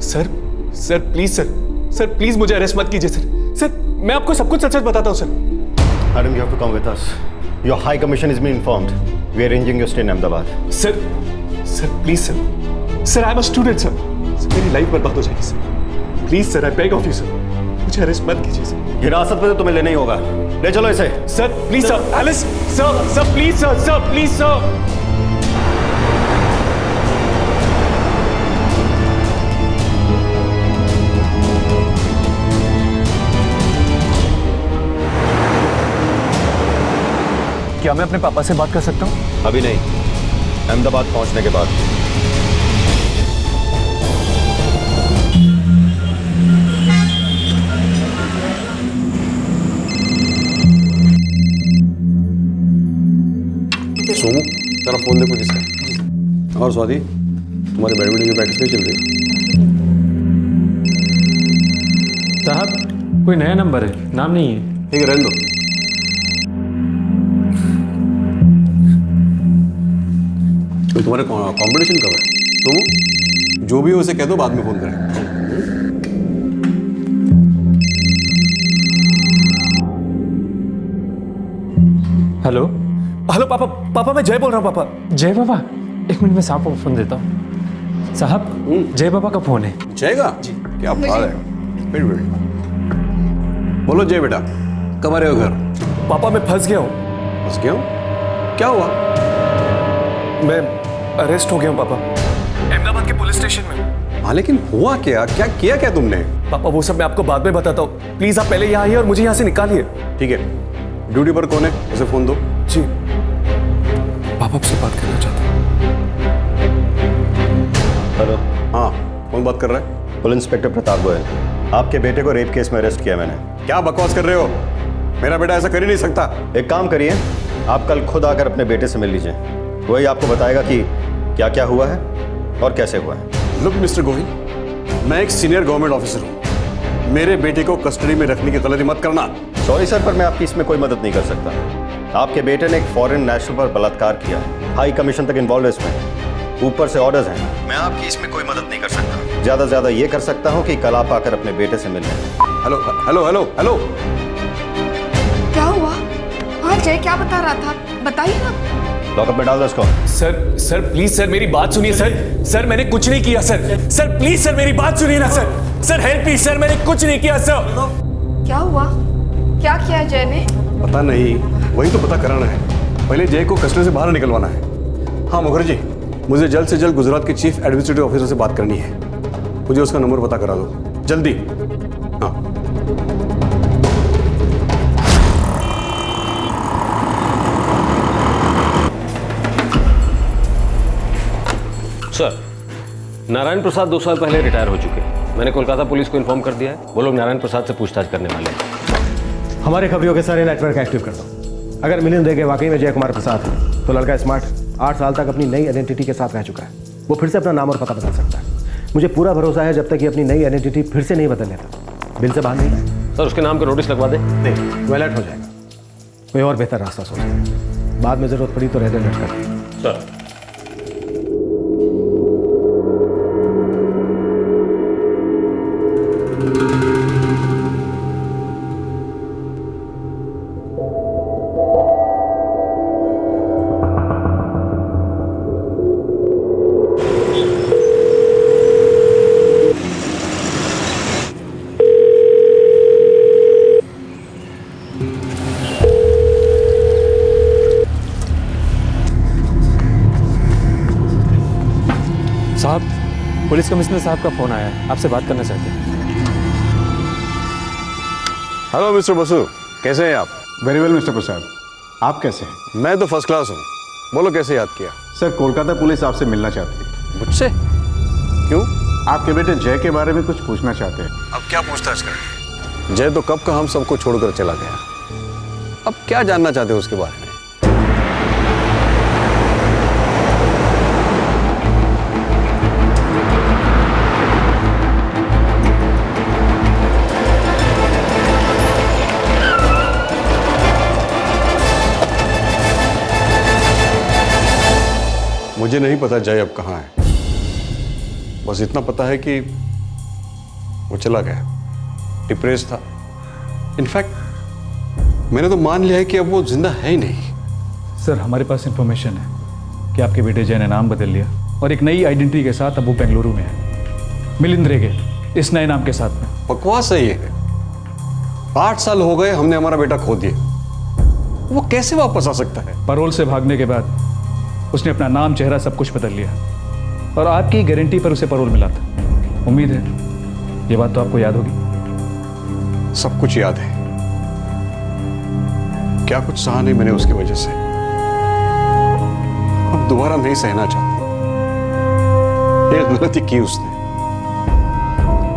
सर प्लीज सर प्लीज मुझे अरेस्ट मत कीजिए सर मैं आपको सब कुछ सच बताता हूँ sir. Madam you have to come with us, your high commission is been informed, we are arranging your stay in Ahmedabad. Sir please sir I am a student sir, मेरी लाइफ बर्बाद हो जाएगी सर। Please sir I beg of you sir, मुझे अरेस्ट मत कीजिए सर। हिरासत में तो तुम्हें लेना ही होगा, ले चलो इसे। Sir please sir, Alice sir please sir please sir. क्या मैं अपने पापा से बात कर सकता हूँ? अभी नहीं, अहमदाबाद पहुंचने के बाद। सोमू तेरा फोन देखो किसका। और स्वाति, तुम्हारी बैडमिंटन की प्रैक्टिस नहीं चल रही? साहब कोई नया नंबर है, नाम नहीं है। ठीक है, रहने दो। तो तुम्हारे कंपटीशन कब है? सोमू, जो भी हो उसे कह दो, बाद में फोन करें। हेलो हेलो पापा, पापा मैं जय बोल रहा हूँ। पापा जय बाबा, एक मिनट में साहब को फोन देता हूँ। साहब जय बाबा का फोन है। जय का? क्या बात है, वेट वेट। बोलो जय बेटा, कब आ रहे हो घर? पापा मैं फंस गया हूँ। फंस गया हूँ? क्या हुआ? मैं अरेस्ट हो गया हूँ पापा, अहमदाबाद के पुलिस स्टेशन में। हाँ लेकिन हुआ क्या? क्या किया क्या तुमने? पापा वो सब मैं आपको बाद में बताता हूँ, प्लीज आप पहले यहाँ आइए और मुझे यहाँ से निकालिए। ठीक है, ड्यूटी पर कौन है उसे फोन दो। जी पापा आपसे बात करना चाहता हूँ। हेलो। हाँ कौन बात कर रहा है? पुलिस इंस्पेक्टर प्रताप गोयल, आपके बेटे को रेप केस में अरेस्ट किया मैंने। क्या बकवास कर रहे हो? मेरा बेटा ऐसा कर ही नहीं सकता। एक काम करिए, आप कल खुद आकर अपने बेटे से मिल लीजिए, वही आपको बताएगा कि क्या क्या हुआ है और कैसे हुआ है। लुक मिस्टर गोहिल, मैं एक सीनियर गवर्नमेंट ऑफिसर हूँ, मेरे बेटे को कस्टडी में रखने की गलती मत करना। सॉरी सर, पर मैं आपकी इसमें कोई मदद नहीं कर सकता। आपके बेटे ने एक फॉरेन नेशनल पर बलात्कार किया, हाई कमीशन तक इन्वॉल्व है इसमें, ऊपर से ऑर्डर्स हैं। मैं आपकी इसमें कोई मदद नहीं कर सकता। ज्यादा से ज्यादा ये कर सकता हूँ कि कल आप आकर अपने बेटे से मिल लें। हेलो हेलो हेलो हेलो, क्या हुआ? हाँ जय क्या बता रहा था, बताइए ना। लॉकअप में डाल दो इसको। सर प्लीज सर मेरी बात सुनिए सर मैंने कुछ नहीं किया सर प्लीज सर मेरी बात सुनिए ना सर हेल्प मी सर, मैंने कुछ नहीं किया सर। क्या हुआ? क्या किया जय ने? पता नहीं, वही तो पता कराना है। पहले जय को कस्टडी से बाहर निकलवाना है। हाँ मुखर्जी, मुझे जल्द से जल्द गुजरात के चीफ एडमिनिस्ट्रेटिव ऑफिसर से बात करनी है, मुझे उसका नंबर पता करा दो जल्दी। हाँ सर, नारायण प्रसाद 2 साल पहले रिटायर हो चुके हैं। मैंने कोलकाता पुलिस को इन्फॉर्म कर दिया है, वो लोग नारायण प्रसाद से पूछताछ करने वाले हैं। हमारे खबरियों के सारे नेटवर्क एक्टिव कर दो। अगर मिलिंद रेगे वाकई में जय कुमार प्रसाद है तो लड़का स्मार्ट 8 साल तक अपनी नई आइडेंटिटी के साथ रह चुका है, वो फिर से अपना नाम और पता बदल सकता है। मुझे पूरा भरोसा है जब तक ये अपनी नई आइडेंटिटी फिर से नहीं बदल लेता, बिल से बाहर नहीं आए। सर उसके नाम का नोटिस लगवा दे। नहीं, वो अलर्ट हो जाएगा। कोई और बेहतर रास्ता सोचें, बाद में जरूरत पड़ी तो रेड अलर्ट कर दें। सर साहब, पुलिस कमिश्नर साहब का फोन आया है, आपसे बात करना चाहते हैं। हेलो मिस्टर बसु, कैसे हैं आप? वेरी वेल मिस्टर प्रसाद, आप कैसे हैं? मैं तो फर्स्ट क्लास हूँ। बोलो कैसे याद किया? सर कोलकाता पुलिस आपसे मिलना चाहती है। मुझसे? क्यों? आपके बेटे जय के बारे में कुछ पूछना चाहते हैं। अब क्या पूछताछ करें? जय तो कब का हम सबको छोड़कर चला गया, अब क्या जानना चाहते हो उसके बारे में? मुझे नहीं पता जय अब कहाँ है, बस इतना पता है कि वो चला गया, डिप्रेस था। इनफैक्ट मैंने तो मान लिया है कि अब वो जिंदा है ही नहीं। सर हमारे पास इंफॉर्मेशन है कि आपके बेटे जय ने नाम बदल लिया और एक नई आइडेंटिटी के साथ अब वो बेंगलुरु में है, मिलिंद रेगे, इस नए नाम के साथ में। बकवास है ये। 8 साल हो गए हमने हमारा बेटा खो दिया, वो कैसे वापस आ सकता है? पैरोल से भागने के बाद उसने अपना नाम, चेहरा सब कुछ बदल लिया और आपकी गारंटी पर उसे पैरोल मिला था। उम्मीद है ये बात तो आपको याद होगी। सब कुछ याद है, क्या कुछ सहा नहीं मैंने उसकी वजह से। अब दोबारा नहीं सहना चाहता। एक गलती की उसने,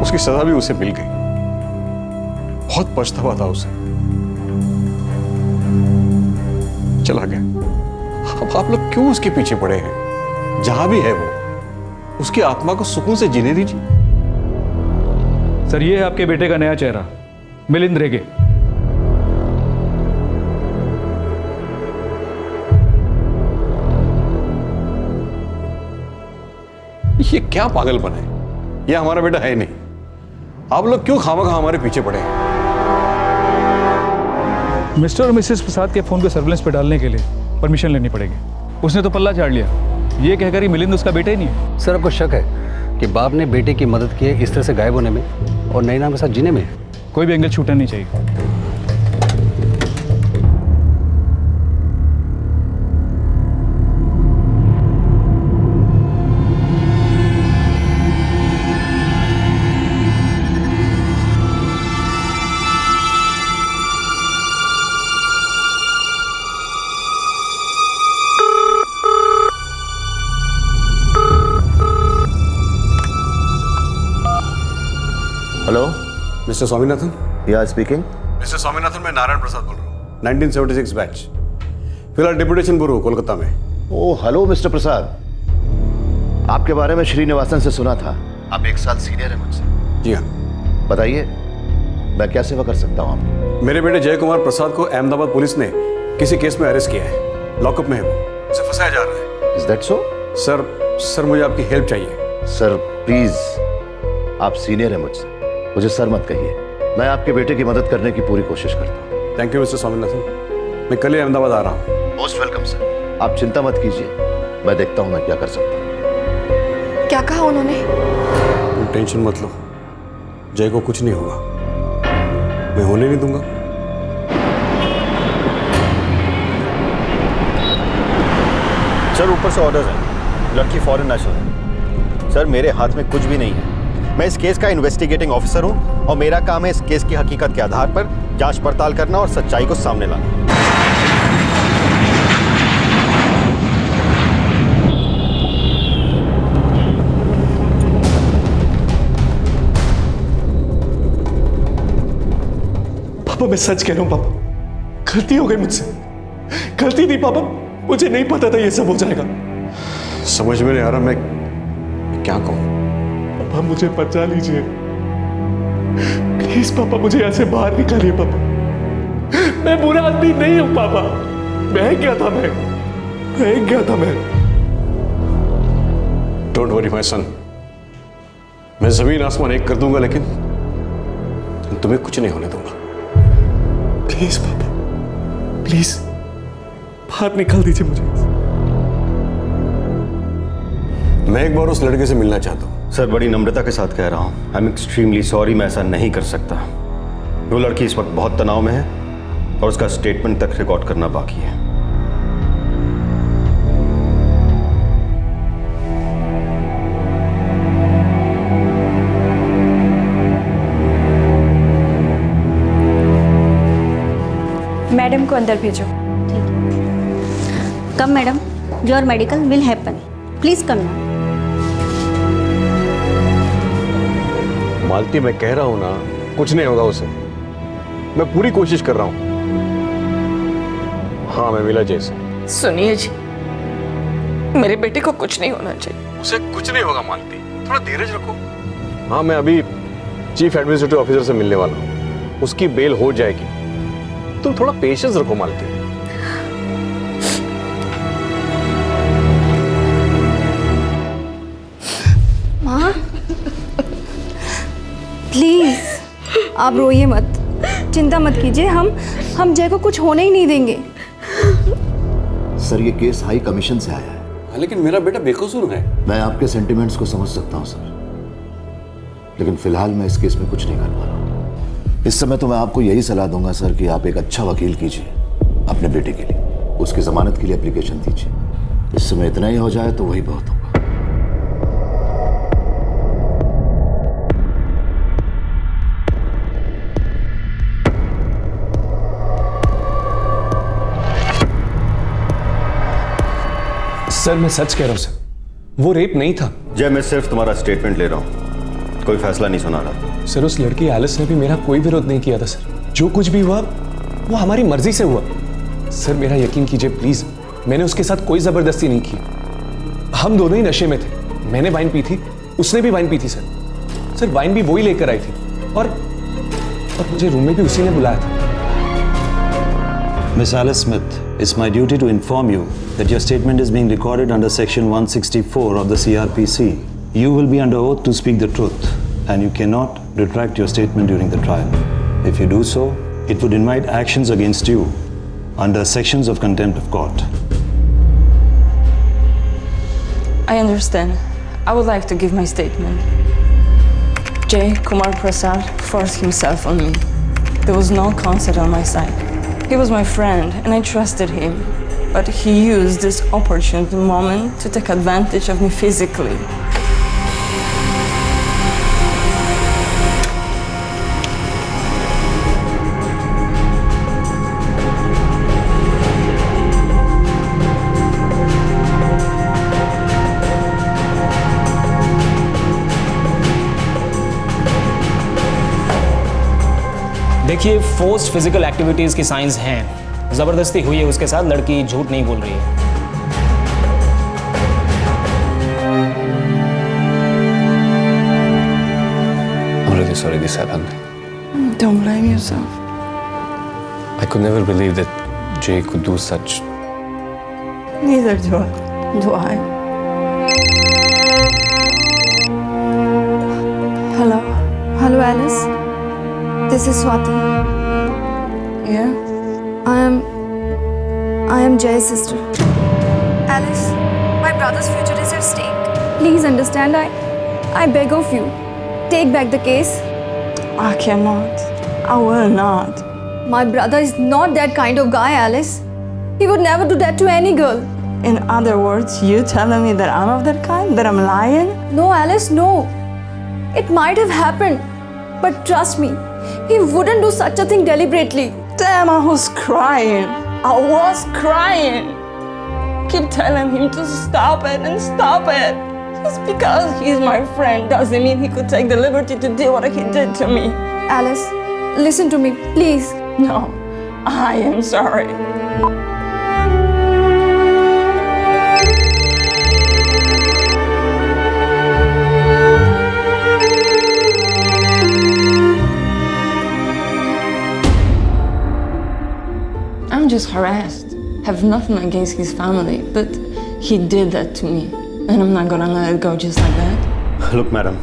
उसकी सजा भी उसे मिल गई। बहुत पछतावा था उसे, चला गया। अब आप लोग क्यों उसके पीछे पड़े हैं? जहां भी है वो, उसकी आत्मा को सुकून से जीने दीजिए। सर, ये है आपके बेटे का नया चेहरा, मिलिंद रेगे। ये क्या पागलपन है? ये हमारा बेटा है नहीं। आप लोग क्यों खामखा हमारे पीछे पड़े हैं? मिस्टर और मिसेस प्रसाद के फोन को सर्विलेंस पे डालने के लिए परमिशन लेनी पड़ेगी। उसने तो पल्ला झाड़ लिया, ये कहकर ही मिलिंद उसका बेटा ही नहीं है। सर, आपको शक है कि बाप ने बेटे की मदद की है इस तरह से गायब होने में और नए नाम के साथ जीने में? कोई भी एंगल छूटना नहीं चाहिए। Hello, mister Swaminathan. या स्पीकिंग। मिस्टर स्वामीनाथन, मैं नारायण प्रसाद बोल रहा हूँ, 1976 बैच। फिलहाल डिप्यूटेशन ब्यूरो कोलकाता में। ओह हेलो मिस्टर प्रसाद, आपके बारे में श्रीनिवासन से सुना था। आप 1 साल सीनियर हैं मुझसे। जी हाँ। बताइए, मैं क्या सेवा कर सकता हूँ आपकी? मेरे बेटे जय कुमार प्रसाद को अहमदाबाद पुलिस ने किसी केस में अरेस्ट किया है। लॉकअप में है वो, उसे फंसाया जा रहा है। Is that so? सर मुझे आपकी हेल्प चाहिए। सर प्लीज, आप सीनियर हैं मुझसे, मुझे सर मत कहिए। मैं आपके बेटे की मदद करने की पूरी कोशिश करता हूँ। थैंक यू मिस्टर स्वामीनाथन, मैं कल ही अहमदाबाद आ रहा हूँ। मोस्ट वेलकम सर, आप चिंता मत कीजिए, मैं देखता हूँ मैं क्या कर सकता हूँ। क्या कहा उन्होंने? तुम टेंशन मत लो, जय को कुछ नहीं होगा, मैं होने नहीं दूंगा। सर ऊपर से ऑर्डर है, लड़की फॉरेन नेशनल है। सर मेरे हाथ में कुछ भी नहीं है, मैं इस केस का इन्वेस्टिगेटिंग ऑफिसर हूं और मेरा काम है इस केस की हकीकत के आधार पर जांच पड़ताल करना और सच्चाई को सामने लाना। पापा मैं सच कह रहा हूं पापा, गलती हो गई मुझसे, गलती थी पापा, मुझे नहीं पता था ये सब हो जाएगा। समझ में नहीं आ रहा मैं क्या कहूं। पापा मुझे बचा लीजिए प्लीज पापा, मुझे ऐसे बाहर निकालिए पापा, मैं बुरा आदमी नहीं हूं पापा, मैं क्या था मैं। डोंट वरी माय सन, मैं जमीन आसमान एक कर दूंगा, लेकिन तुम्हें कुछ नहीं होने दूंगा। प्लीज पापा, प्लीज बाहर निकाल दीजिए मुझे। मैं एक बार उस लड़के से मिलना चाहता हूं। सर बड़ी नम्रता के साथ कह रहा हूं, आई एम एक्सट्रीमली सॉरी, मैं ऐसा नहीं कर सकता। वो लड़की इस वक्त बहुत तनाव में है और उसका स्टेटमेंट तक रिकॉर्ड करना बाकी है। मैडम को अंदर भेजो। Come madam, your medical will happen, please come now. Malti, मैं कह रहा हूं ना, कुछ नहीं होगा उसे, मैं पूरी कोशिश कर रहा हूं। हाँ मैं मिला जय से। सुनिए जी, मेरे बेटे को कुछ नहीं होना चाहिए। उसे कुछ नहीं होगा मालती, थोड़ा धीरज रखो। हाँ मैं अभी चीफ एडमिनिस्ट्रेटिव ऑफिसर से मिलने वाला हूँ, उसकी बेल हो जाएगी, तुम थोड़ा पेशेंस रखो मालती। माँ प्लीज आप रोइए मत, चिंता मत कीजिए, हम जय को कुछ होने ही नहीं देंगे। सर ये केस हाई कमीशन से आया है। लेकिन मेरा बेटा बेकसूर है। मैं आपके सेंटिमेंट्स को समझ सकता हूं सर, लेकिन फिलहाल मैं इस केस में कुछ नहीं कर पा रहा हूं। इस समय तो मैं आपको यही सलाह दूंगा सर कि आप एक अच्छा वकील कीजिए अपने बेटे के लिए, उसकी जमानत के लिए एप्लीकेशन दीजिए। इस समय इतना ही हो जाए तो वही बहुत होगा। सर मैं सच कह रहा हूं सर, वो रेप नहीं था। जय, मैं सिर्फ तुम्हारा स्टेटमेंट ले रहा हूँ, कोई फैसला नहीं सुना रहा। सर उस लड़की एलिस ने भी मेरा कोई विरोध नहीं किया था सर। जो कुछ भी हुआ वो हमारी मर्जी से हुआ। सर मेरा यकीन कीजिए प्लीज, मैंने उसके साथ कोई जबरदस्ती नहीं की। हम दोनों ही नशे में थे। मैंने वाइन पी थी, उसने भी वाइन पी थी सर वाइन भी वही लेकर आई थी और मुझे रूम में भी उसी ने बुलाया था। Miss Alice Smith, it's my duty to inform you that your statement is being recorded under Section 164 of the CRPC. You will be under oath to speak the truth, and you cannot retract your statement during the trial. If you do so, it would invite actions against you under sections of contempt of court. I understand. I would like to give my statement. Jay Kumar Prasad forced himself on me. There was no consent on my side. He was my friend and I trusted him, but he used this opportune moment to take advantage of me physically. देखिए, फोर्स्ड फिजिकल एक्टिविटीज की साइंस हैं। जबरदस्ती हुई है उसके साथ, लड़की झूठ नहीं बोल रही है। I'm really sorry this happened. Don't blame yourself. I could never believe that Jay could do such. Neither do I. Hello. Hello, Alice. This is Swati. Yeah? I am Jay's sister. Alice, my brother's future is at stake. Please understand, I beg of you. Take back the case. I cannot. I will not. My brother is not that kind of guy, Alice. He would never do that to any girl. In other words, you telling me that I'm of that kind? That I'm lying? No, Alice, no. It might have happened. But trust me, he wouldn't do such a thing deliberately. Damn, I was crying. I was crying. Keep telling him to stop it and stop it. Just because he's my friend doesn't mean he could take the liberty to do what he did to me. Alice, listen to me, please. No, I am sorry. I'm just harassed. Have nothing against his family, but he did that to me, and I'm not gonna let it go just like that. Look, madam,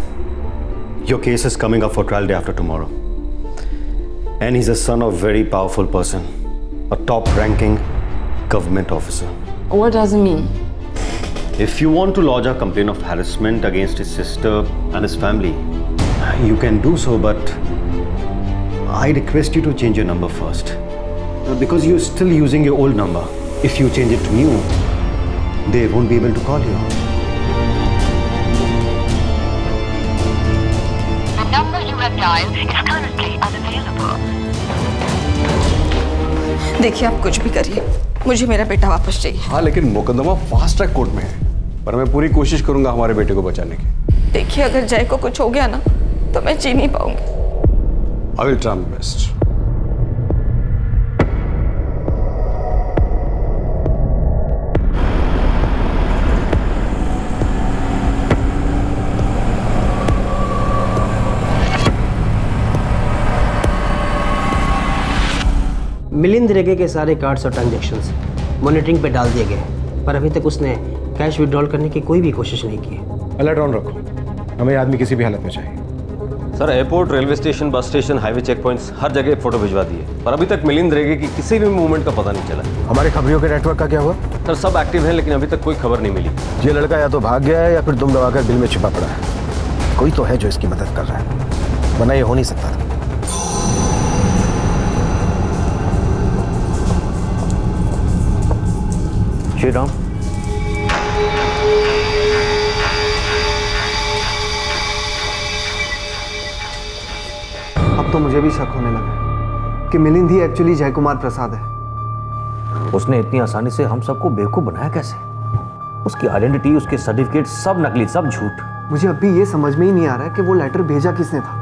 your case is coming up for trial day after tomorrow. And he's a son of a very powerful person, a top-ranking government officer. What does it mean? If you want to lodge a complaint of harassment against his sister and his family, you can do so, but I request you to change your number first. Because you're still using your old number. If you change it to new, they won't be able to call you. The number you have dialed is currently unavailable. देखिए, आप कुछ भी करिए, मुझे मेरा बेटा वापस चाहिए। हाँ, लेकिन मुकदमा फास्ट ट्रैक कोर्ट में है, पर मैं पूरी कोशिश करूंगा हमारे बेटे को बचाने की। देखिए, अगर जय को कुछ हो गया ना, तो मैं जी नहीं पाऊंगी। I will try my best. Milind रेगे के सारे कार्ड्स और ट्रांजैक्शंस मॉनिटरिंग पे डाल दिए गए, पर अभी तक उसने कैश विड्रॉल करने की कोई भी कोशिश नहीं की है। अलर्ट ऑन रखो, हमें आदमी किसी भी हालत में चाहिए। Sir, airport, railway station, bus station, highway check points, हर जगह फोटो भिजवा दिए, पर अभी तक मिलिंद रेगे की किसी भी मूवमेंट का पता नहीं चला। हमारे खबरियों के नेटवर्क का क्या हुआ? सर, सब एक्टिव हैं, लेकिन अभी तक कोई खबर नहीं मिली। ये लड़का या तो भाग गया है या फिर दुम दबाकर बिल में छिपा पड़ा है। कोई तो है जो इसकी मदद कर रहा है, वरना ये हो नहीं सकता था। श्री राम, अब तो मुझे भी शक होने लगा कि मिलिंद ही एक्चुअली जय कुमार प्रसाद है। उसने इतनी आसानी से हम सबको बेवकूफ बनाया कैसे? उसकी आइडेंटिटी, उसके सर्टिफिकेट सब नकली, सब झूठ। मुझे अभी ये समझ में ही नहीं आ रहा है कि वो लेटर भेजा किसने था।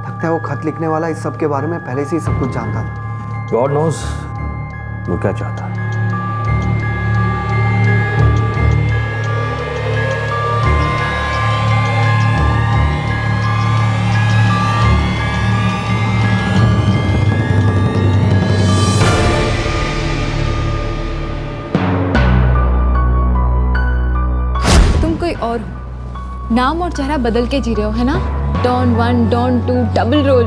लगता है वो खत लिखने वाला इस सब के बारे में पहले से ही सब कुछ जानता था। गॉड नोज वो क्या चाहता है। और नाम और चेहरा बदल के जी रहे हो, है ना? Don 1, Don 2, double role.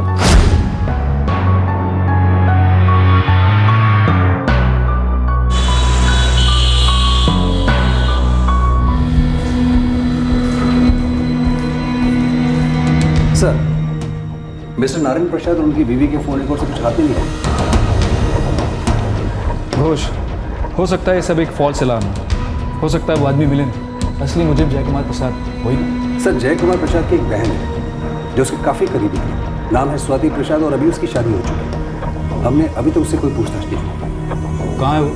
Sir, mister Narayan Prasad और उनकी बीवी के फोन रिकॉर्ड से कुछ हाथ नहीं है। घोष, हो सकता है ये सब एक फॉल्स अलार्म हो सकता है वो आदमी मिले नहीं। असली मुझे जय कुमार प्रसाद वही ना? सर, जय कुमार प्रसाद की एक बहन है जो उसके काफ़ी करीबी है। नाम है स्वाति प्रसाद और अभी उसकी शादी हो चुकी है। हमने अभी तक उससे कोई पूछताछ नहीं की। कहाँ है वो?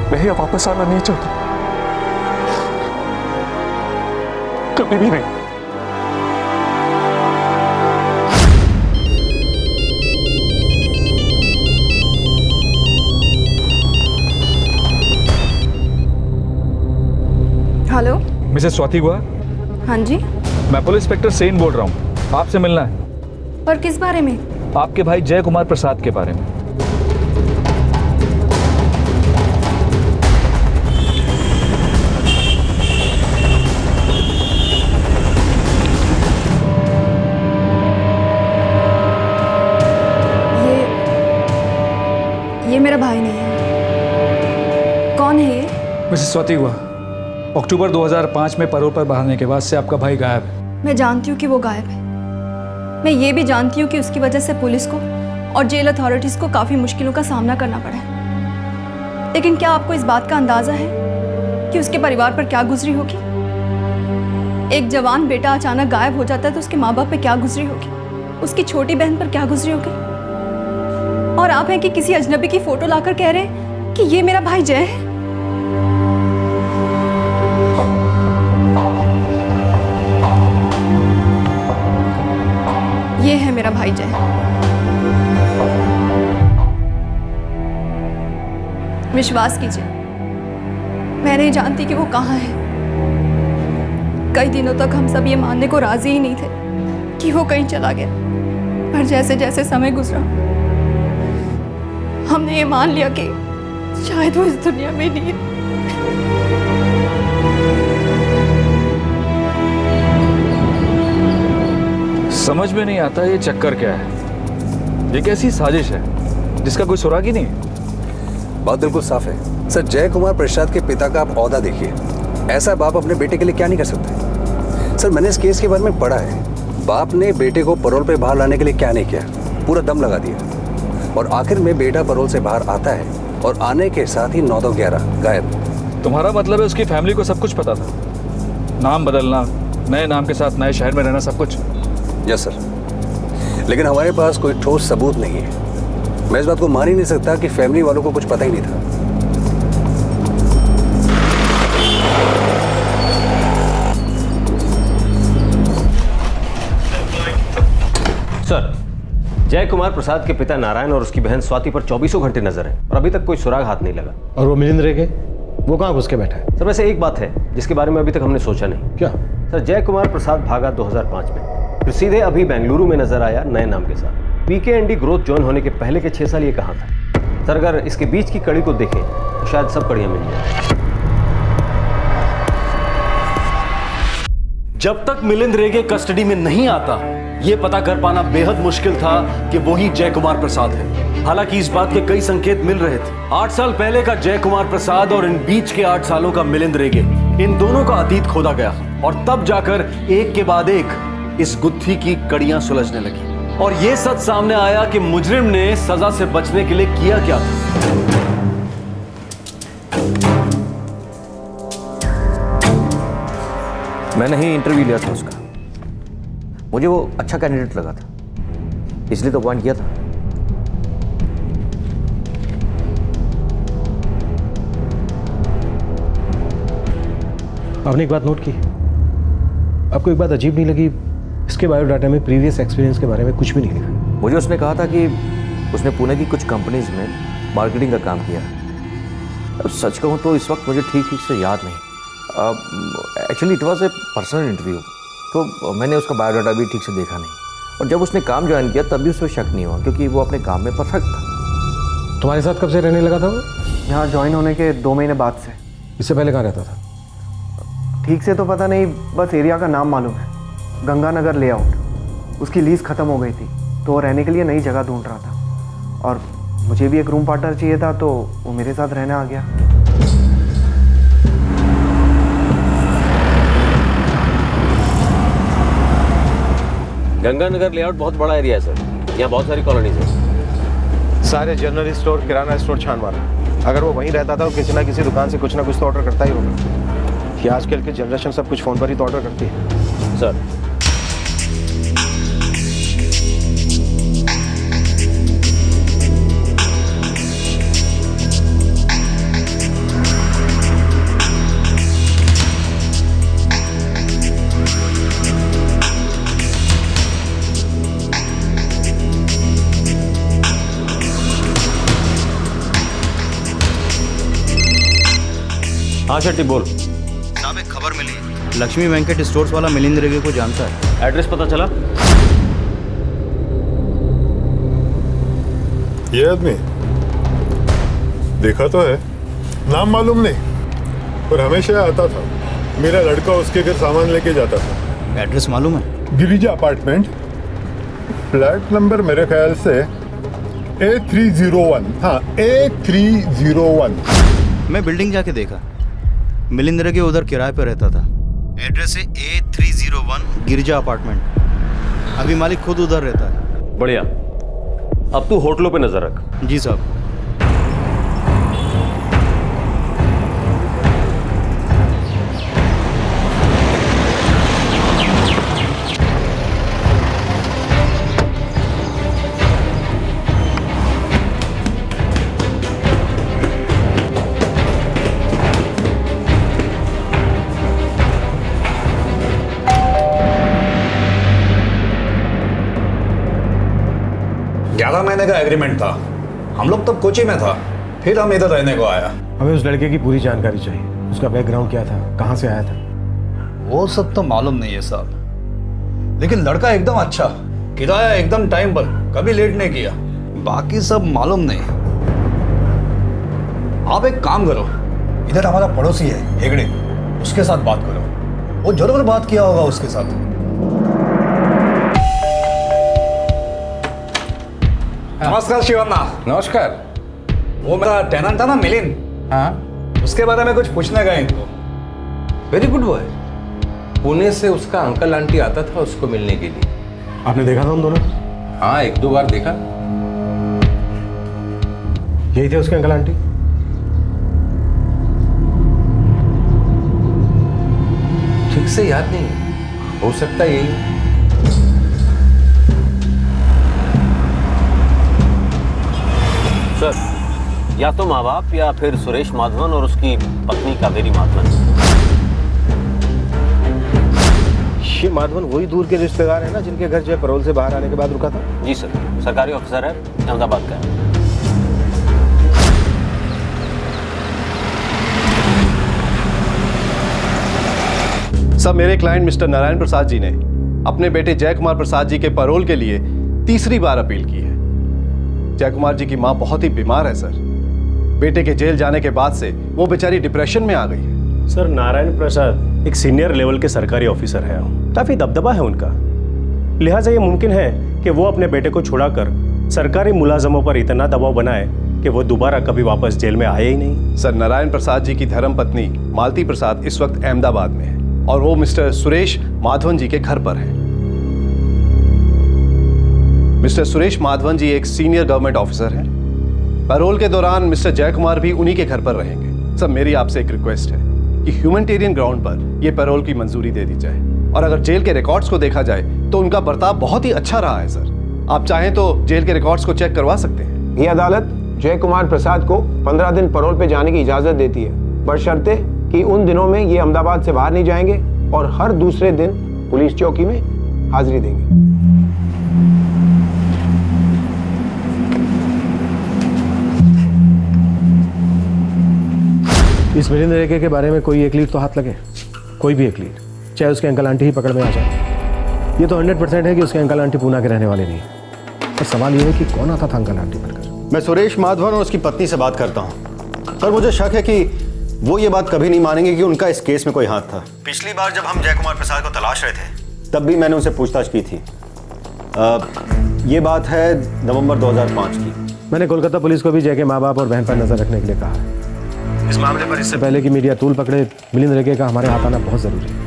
मैं वापस आना नहीं चाहता, कभी भी नहीं। हेलो, मिसेस स्वाति गुहा? हाँ जी। मैं पुलिस इंस्पेक्टर सेन बोल रहा हूँ, आपसे मिलना है। पर किस बारे में? आपके भाई जय कुमार प्रसाद के बारे में। ये मेरा भाई नहीं है। कौन है ये? मिसेस स्वाति गुहा, अक्टूबर 2005 में पैरोल पर बहाने के बाद से आपका भाई गायब है। मैं जानती हूँ कि वो गायब है। मैं ये भी जानती हूँ कि उसकी वजह से पुलिस को और जेल अथॉरिटीज़ को काफ़ी मुश्किलों का सामना करना पड़ा है। लेकिन क्या आपको इस बात का अंदाज़ा है कि उसके परिवार पर क्या गुजरी होगी? एक जवान बेटा अचानक गायब हो जाता है तो उसके माँ बाप पे क्या गुजरी होगी, उसकी छोटी बहन पर क्या गुजरी होगी। और आप हैं कि किसी अजनबी की फोटो लाकर कह रहे हैं कि ये मेरा भाई जय है। ये है मेरा भाई जय। विश्वास कीजिए, मैं नहीं जानती कि वो कहाँ है। कई दिनों तक हम सब ये मानने को राजी ही नहीं थे कि वो कहीं चला गया, पर जैसे जैसे समय गुजरा हमने ये मान लिया कि शायद वो इस दुनिया में नहीं है। समझ में नहीं आता ये चक्कर क्या है। ये कैसी साजिश है जिसका कोई सुराग ही नहीं है। बात बिल्कुल साफ है सर। जय कुमार प्रसाद के पिता का आप औहदा देखिए। ऐसा बाप अपने बेटे के लिए क्या नहीं कर सकते। सर, मैंने इस केस के बारे में पढ़ा है। बाप ने बेटे को पैरोल पे बाहर लाने के लिए क्या नहीं किया, पूरा दम लगा दिया। और आखिर में बेटा पैरोल से बाहर आता है और आने के साथ ही 9-11 गायब। तुम्हारा मतलब है उसकी फैमिली को सब कुछ पता था? नाम बदलना, नए नाम के साथ नए शहर में रहना, सब कुछ? यस सर, लेकिन हमारे पास कोई ठोस सबूत नहीं है। मैं इस बात को मान ही नहीं सकता कि फैमिली वालों को कुछ पता ही नहीं था। सर, जय कुमार प्रसाद के पिता नारायण और उसकी बहन स्वाति पर 24 घंटे नजर है और अभी तक कोई सुराग हाथ नहीं लगा। और वो मिलिंद रेगे, वो कहाँ घुस के बैठा है? सर, वैसे एक बात है जिसके बारे में अभी तक हमने सोचा नहीं। क्या? सर, जय कुमार प्रसाद भागा 2005 में, फिर सीधे अभी बेंगलुरु में नजर आया नए नाम के साथ। पीकेएनडी ग्रोथ ज्वाइन होने के पहले के 6 साल ये कहाँ था? सर, अगर इसके बीच की कड़ी को देखें तो शायद सब कड़ियां मिल जाए। जब तक मिलिंद रेगे कस्टडी में नहीं आता, यह पता कर पाना बेहद मुश्किल था कि वो ही जय कुमार प्रसाद है। हालांकि इस बात के कई संकेत मिल रहे थे। 8 साल पहले का जय कुमार प्रसाद और इन बीच के 8 सालों का मिलिंद रेगे इन दोनों का अतीत खोदा गया और तब जाकर एक के बाद एक इस गुत्थी की कड़ियां सुलझने लगी और यह सच सामने आया कि मुजरिम ने सजा से बचने के लिए किया क्या था। मैंने ही इंटरव्यू लिया था उसका, मुझे वो अच्छा कैंडिडेट लगा था, इसलिए तो अपॉइंट किया था। आपने एक बात नोट की, आपको एक बात अजीब नहीं लगी? इसके बायोडाटा में प्रीवियस एक्सपीरियंस के बारे में कुछ भी नहीं लिखा। मुझे उसने कहा था कि उसने पुणे की कुछ कंपनीज में मार्केटिंग का काम किया। अब सच कहूँ तो इस वक्त मुझे ठीक से याद नहीं। Actually it was a personal interview, तो मैंने उसका बायोडाटा भी ठीक से देखा नहीं, और जब उसने काम ज्वाइन किया तब भी उस पर शक नहीं हुआ क्योंकि वो अपने काम में परफेक्ट था। तुम्हारे साथ कब से रहने लगा था वो? यहाँ ज्वाइन होने के 2 महीने बाद से। इससे पहले कहाँ रहता था? ठीक से तो पता नहीं, बस एरिया का नाम मालूम है, गंगानगर लेआउट। उसकी लीज ख़त्म हो गई थी तो वो रहने के लिए नई जगह ढूंढ रहा था, और मुझे भी एक रूम पार्टनर चाहिए था तो वो मेरे साथ रहने आ गया। गंगानगर लेआउट बहुत बड़ा एरिया है सर, यहाँ बहुत सारी कॉलोनीज है। सारे जनरल स्टोर, किराना स्टोर छान मारा। अगर वो वहीं रहता था तो किसी ना किसी दुकान से कुछ ना कुछ तो ऑर्डर करता ही होगा। कि आजकल की जनरेशन सब कुछ फ़ोन पर ही तो ऑर्डर करती है। सर हाँ शेट्टी बोल। साहब एक खबर मिली, लक्ष्मी वेंकट स्टोर्स वाला मिलिंद रेगे को जानता है। एड्रेस पता चला? ये आदमी देखा तो है, नाम मालूम नहीं, पर हमेशा आता था। मेरा लड़का उसके घर सामान लेके जाता था। एड्रेस मालूम है? गिरिजा अपार्टमेंट, फ्लैट नंबर मेरे ख्याल से A301। हाँ, A301। मैं बिल्डिंग जाके देखा, मिलिंद रेगे उधर किराए पर रहता था। एड्रेस है A301 गिरिजा अपार्टमेंट। अभी मालिक खुद उधर रहता है। बढ़िया, अब तू होटलों पे नजर रख। जी साहब। महीने का एग्रीमेंट था, हम लोग तब कोची में था, फिर हम इधर रहने को आया। हमें उस लड़के की पूरी जानकारी चाहिए, उसका बैकग्राउंड क्या था, कहाँ से आया था। वो सब तो मालूम नहीं है साहब, लेकिन लड़का एकदम अच्छा, किराया एकदम टाइम पर, कभी लेट नहीं किया। बाकी सब मालूम नहीं। आप एक काम करो, इधर हमारा पड़ोसी है हेगड़े, उसके साथ बात करो, वो जरूर बात किया होगा उसके साथ। नमस्कार शिवन्ना। नमस्कार। वो मेरा टेनेंट था ना मिलिंद, हाँ, उसके बारे में कुछ पूछने गए इनको। Very good boy. पुणे से उसका अंकल आंटी आता था उसको मिलने के लिए। आपने देखा था उन दोनों? हाँ, 1-2 बार देखा। यही थे उसके अंकल आंटी? ठीक से याद नहीं, हो सकता है यही। सर, या तो माँ बाप या फिर सुरेश माधवन और उसकी पत्नी कावेरी माधवन। ये माधवन वही दूर के रिश्तेदार है ना जिनके घर जो है पैरोल से बाहर आने के बाद रुका था? जी सर, सरकारी ऑफिसर है, अहमदाबाद का है। सर, मेरे क्लाइंट मिस्टर नारायण प्रसाद जी ने अपने बेटे जय कुमार प्रसाद जी के पैरोल के लिए तीसरी बार अपील की है। जय कुमार जी की मां बहुत ही बीमार है सर। बेटे के जेल जाने के बाद से वो बेचारी डिप्रेशन में आ गई है। सर, नारायण प्रसाद एक सीनियर लेवल के सरकारी ऑफिसर है, काफी दबदबा है उनका, लिहाजा ये मुमकिन है कि वो अपने बेटे को छुड़ाकर सरकारी मुलाजमों पर इतना दबाव बनाए कि वो दोबारा कभी वापस जेल में आए ही नहीं। सर, नारायण प्रसाद जी की धर्मपत्नी मालती प्रसाद इस वक्त अहमदाबाद में है और वो मिस्टर सुरेश माधवन जी के घर पर है। मिस्टर सुरेश माधवन जी एक सीनियर गवर्नमेंट ऑफिसर हैं। पैरोल के दौरान मिस्टर जय कुमार भी उन्हीं के घर पर रहेंगे। सर, मेरी आपसे एक रिक्वेस्ट है कि ह्यूमैनिटेरियन ग्राउंड पर यह पैरोल की मंजूरी दे दी जाए, और अगर जेल के रिकॉर्ड्स को देखा जाए तो उनका बर्ताव बहुत ही अच्छा रहा है। सर, आप चाहें तो जेल के रिकॉर्ड्स को चेक करवा सकते हैं। ये अदालत जय कुमार प्रसाद को 15 दिन पैरोल पे जाने की इजाजत देती है, बशर्ते कि उन दिनों में ये अहमदाबाद से बाहर नहीं जाएंगे और हर दूसरे दिन पुलिस चौकी में हाजिरी देंगे। इस मिलिंद रेगे के बारे में कोई एक लीड तो हाथ लगे, कोई भी एक लीड, चाहे उसके अंकल आंटी ही पकड़ में आ जाए। ये तो 100% है कि उसके अंकल आंटी पूना के रहने वाले नहीं है। पर सवाल ये है कि कौन आता था अंकल आंटी बनकर। मैं सुरेश माधवन और उसकी पत्नी से बात करता हूँ। सर, मुझे शक है कि वो ये बात कभी नहीं मानेंगे कि उनका इस केस में कोई हाथ था। पिछली बार जब हम जय कुमार प्रसाद को तलाश रहे थे तब भी मैंने उनसे पूछताछ की थी। ये बात है नवंबर 2005 की। मैंने कोलकाता पुलिस को भी जय के माँ बाप और बहन पर नजर रखने के लिए कहा है। इस मामले पर इससे पहले कि मीडिया तूल पकड़े, मिलिंद रेगे का हमारे हाथ आना बहुत जरूरी है।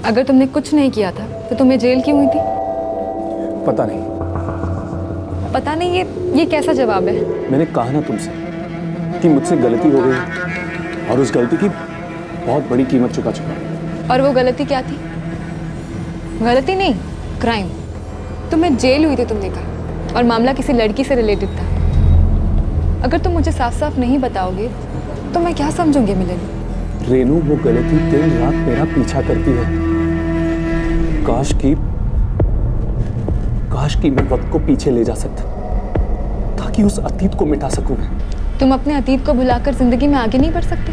अगर तुमने कुछ नहीं किया था तो तुम्हें जेल क्यों हुई थी? पता नहीं। पता नहीं, ये कैसा जवाब है? मैंने कहा ना तुमसे कि मुझसे गलती हो गई और उस गलती की बहुत बड़ी कीमत चुका चुका। और वो गलती क्या थी? गलती नहीं, क्राइम। तुम्हें जेल हुई थी तुमने कहा, और मामला किसी लड़की से रिलेटेड था। अगर तुम मुझे साफ साफ नहीं बताओगे तो मैं क्या समझूंगी मिलिंद? रेनू, वो गलती दिन रात मेरा पीछा करती है। काश कि मैं वक्त को पीछे ले जा सकता ताकि उस अतीत को मिटा सकूं। तुम अपने अतीत को भुलाकर जिंदगी में आगे नहीं बढ़ सकते?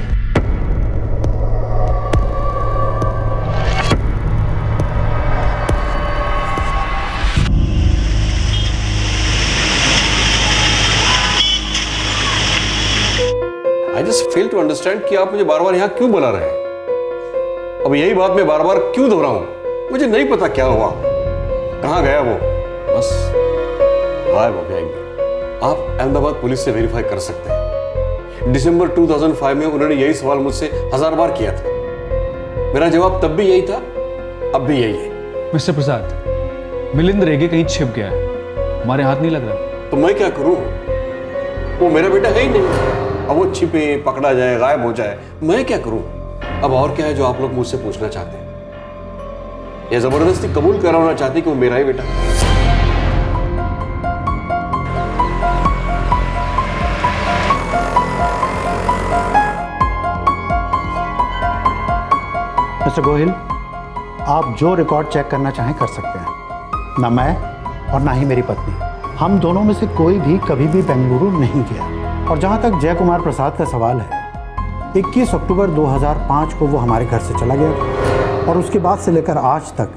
I just fail to understand कि आप मुझे बार बार यहाँ क्यों बुला रहे हैं। अब यही बात मैं बार बार क्यों दोहराऊं? मुझे नहीं पता क्या हुआ, कहाँ गया वो, बस गायब हो गया एक दिन। आप अहमदाबाद पुलिस से वेरीफाई कर सकते हैं। दिसंबर 2005 में उन्होंने यही सवाल मुझसे 1000 बार किया था। मेरा जवाब तब भी यही था, अब भी यही है। मिस्टर प्रसाद, मिलिंद रेगे कहीं छिप गया है, हमारे हाथ नहीं लग रहा। तो मैं क्या करूं? वो मेरा बेटा है ही नहीं। अब वो छिपे, पकड़ा जाए, गायब हो जाए, मैं क्या करूं? अब और क्या है जो आप लोग मुझसे पूछना चाहते हैं, या जबरदस्ती कबूल कराना चाहते हैं कि वो मेरा ही बेटा है? मिस्टर गोहिल, आप जो रिकॉर्ड चेक करना चाहें कर सकते हैं। ना मैं और ना ही मेरी पत्नी, हम दोनों में से कोई भी कभी भी बेंगलुरु नहीं गया। और जहां तक जय कुमार प्रसाद का सवाल है, 21 अक्टूबर 2005 को वो हमारे घर से चला गया और उसके बाद से लेकर आज तक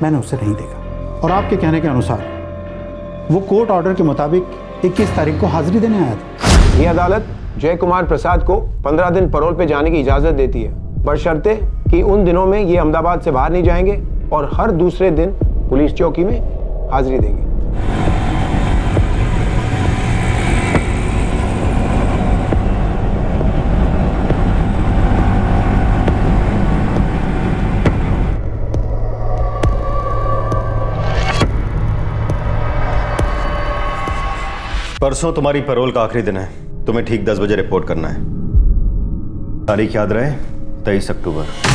मैंने उसे नहीं देखा। और आपके कहने के अनुसार वो कोर्ट ऑर्डर के मुताबिक 21 तारीख को हाजिरी देने आया था। ये अदालत जय कुमार प्रसाद को 15 दिन पैरोल पे जाने की इजाजत देती है, बशर्ते कि उन दिनों में ये अहमदाबाद से बाहर नहीं जाएंगे और हर दूसरे दिन पुलिस चौकी में हाजिरी देंगे। परसों तुम्हारी पैरोल का आखिरी दिन है। तुम्हें ठीक 10 बजे रिपोर्ट करना है। तारीख याद रहे, 23 अक्टूबर।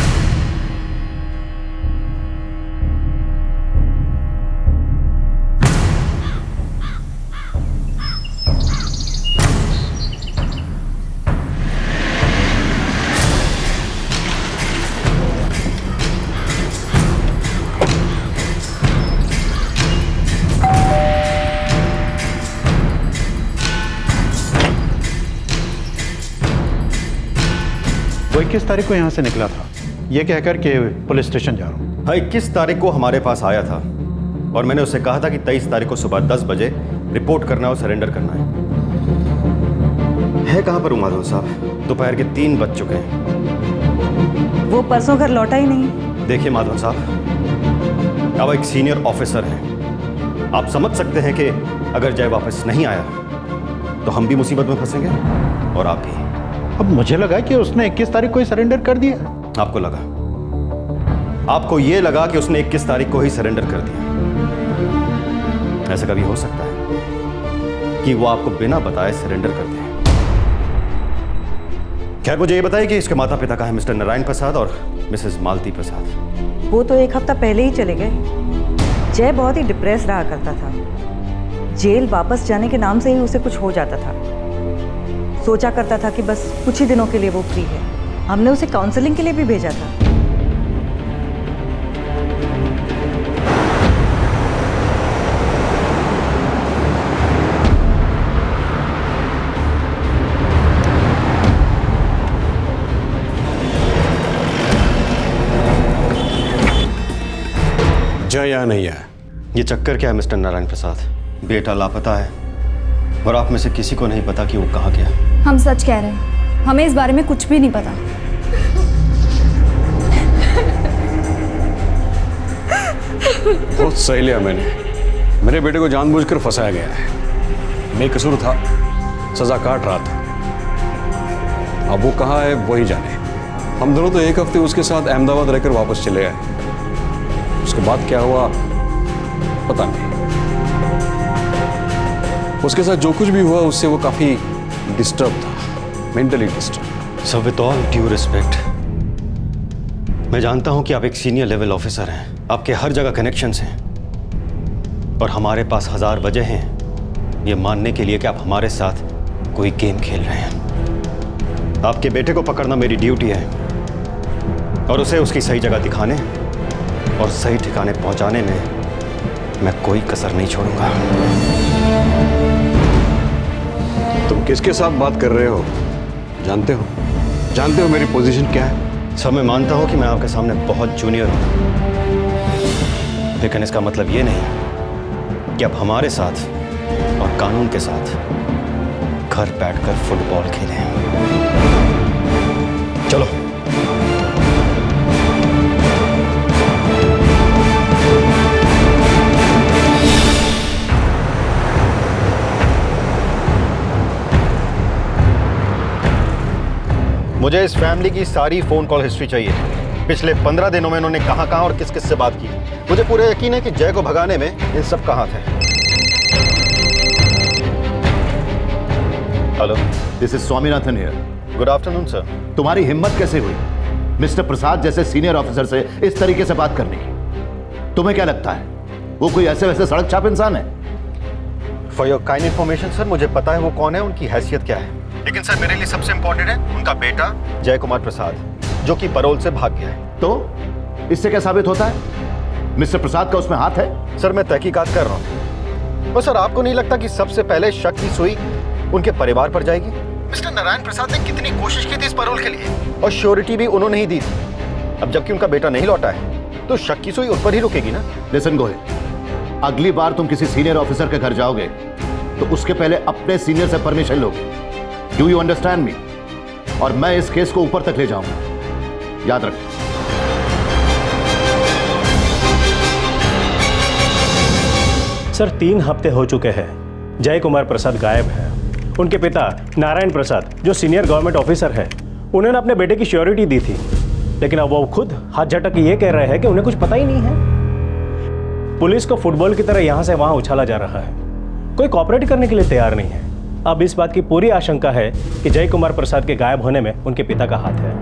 वो 21 तारीख को यहाँ से निकला था, ये कहकर के पुलिस स्टेशन जा रहा हूँ। हाँ, 21 तारीख को हमारे पास आया था और मैंने उससे कहा था कि 23 तारीख को सुबह 10 बजे रिपोर्ट करना और सरेंडर करना है कहाँ पर माधव साहब? दोपहर के 3 बज चुके हैं। वो परसों घर लौटा ही नहीं। देखिए माधव साहब, अब एक सीनियर ऑफिसर हैं, आप समझ सकते हैं कि अगर जय वापस नहीं आया तो हम भी मुसीबत में फंसेंगे और आप भी। अब मुझे लगा कि उसने 21 तारीख को ही सरेंडर कर दिया। आपको लगा? आपको ये लगा कि उसने 21 तारीख को ही सरेंडर कर दिया? ऐसा कभी हो सकता है कि वो आपको बिना बताए सरेंडर कर दे? खैर, मुझे ये बताइए कि इसके माता पिता का है मिस्टर नारायण प्रसाद और मिसेस मालती प्रसाद। वो तो 1 हफ्ता पहले ही चले गए। जय बहुत ही डिप्रेस रहा करता था। जेल वापस जाने के नाम से ही उसे कुछ हो जाता था। सोचा करता था कि बस कुछ ही दिनों के लिए वो फ्री है। हमने उसे काउंसलिंग के लिए भी भेजा था। जय या नहीं है? ये चक्कर क्या है मिस्टर नारायण प्रसाद? बेटा लापता है और आप में से किसी को नहीं पता कि वो कहाँ गया। हम सच कह रहे हैं, हमें इस बारे में कुछ भी नहीं पता। बहुत सही लिया मैंने। मेरे बेटे को जानबूझकर फंसाया गया है। बेकसूर था, सजा काट रहा था। अब वो कहाँ है वही जाने। हम दोनों तो 1 हफ्ते उसके साथ अहमदाबाद रहकर वापस चले आए। उसके बाद क्या हुआ पता नहीं। उसके साथ जो कुछ भी हुआ उससे वो काफी डिस्टर्ब था, mentally disturb. So with all due respect, मैं जानता हूं कि आप एक सीनियर लेवल ऑफिसर हैं, आपके हर जगह कनेक्शंस हैं, पर हमारे पास 1000 वजह हैं ये मानने के लिए कि आप हमारे साथ कोई गेम खेल रहे हैं। आपके बेटे को पकड़ना मेरी ड्यूटी है और उसे उसकी सही जगह दिखाने और सही ठिकाने पहुंचाने में मैं कोई कसर नहीं छोड़ूंगा। तुम किसके साथ बात कर रहे हो? जानते हो मेरी पोजीशन क्या है? सब मैं मानता हूं कि मैं आपके सामने बहुत जूनियर हूं, लेकिन इसका मतलब ये नहीं कि आप हमारे साथ और कानून के साथ घर बैठकर फुटबॉल खेलें। चलो। मुझे इस फैमिली की सारी फोन कॉल हिस्ट्री चाहिए। पिछले 15 दिनों में इन्होंने कहां और किस से बात की। मुझे पूरा यकीन है कि जय को भगाने में इन सब का हाथ है। Hello, this is Swaminathan here. Good afternoon sir. तुम्हारी हिम्मत कैसे हुई मिस्टर प्रसाद जैसे सीनियर ऑफिसर से इस तरीके से बात करने की? तुम्हें क्या लगता है वो कोई ऐसे वैसे सड़क छाप इंसान है? For your kind information sir, मुझे पता है वो कौन है, उनकी हैसियत क्या है, लेकिन सर मेरे लिए सबसे इंपॉर्टेंट है उनका बेटा जय कुमार प्रसाद, जो कि पैरोल से भाग गया है। तो इससे क्या साबित होता है? मिस्टर प्रसाद का उसमें हाथ है? सर मैं तहकीकात कर रहा हूँ। और सर आपको नहीं लगता कि सबसे पहले शक की सुई उनके परिवार पर जाएगी? मिस्टर नारायण प्रसाद ने कितनी कोशिश की थी इस पैरोल के लिए और श्योरिटी भी उन्होंने ही दी थी। अब जबकि उनका बेटा नहीं लौटा है तो शक की सुई उन पर ही रुकेगी ना। लिसन गोहिल, अगली बार तुम किसी सीनियर ऑफिसर के घर जाओगे तो उसके पहले अपने सीनियर से परमिशन लोगे। Do you understand me? और मैं इस केस को ऊपर तक ले जाऊंगा, याद रखो। सर 3 हफ्ते हो चुके हैं जय कुमार प्रसाद गायब है। उनके पिता नारायण प्रसाद जो सीनियर गवर्नमेंट ऑफिसर है, उन्होंने अपने बेटे की श्योरिटी दी थी, लेकिन अब वो खुद हाथ झटक ये कह रहे हैं कि उन्हें कुछ पता ही नहीं है। पुलिस को फुटबॉल की तरह यहां से वहां उछाला जा रहा है, कोई कॉपरेट करने के लिए तैयार नहीं है। अब इस बात की पूरी आशंका है कि जय कुमार प्रसाद के गायब होने में उनके पिता का हाथ है।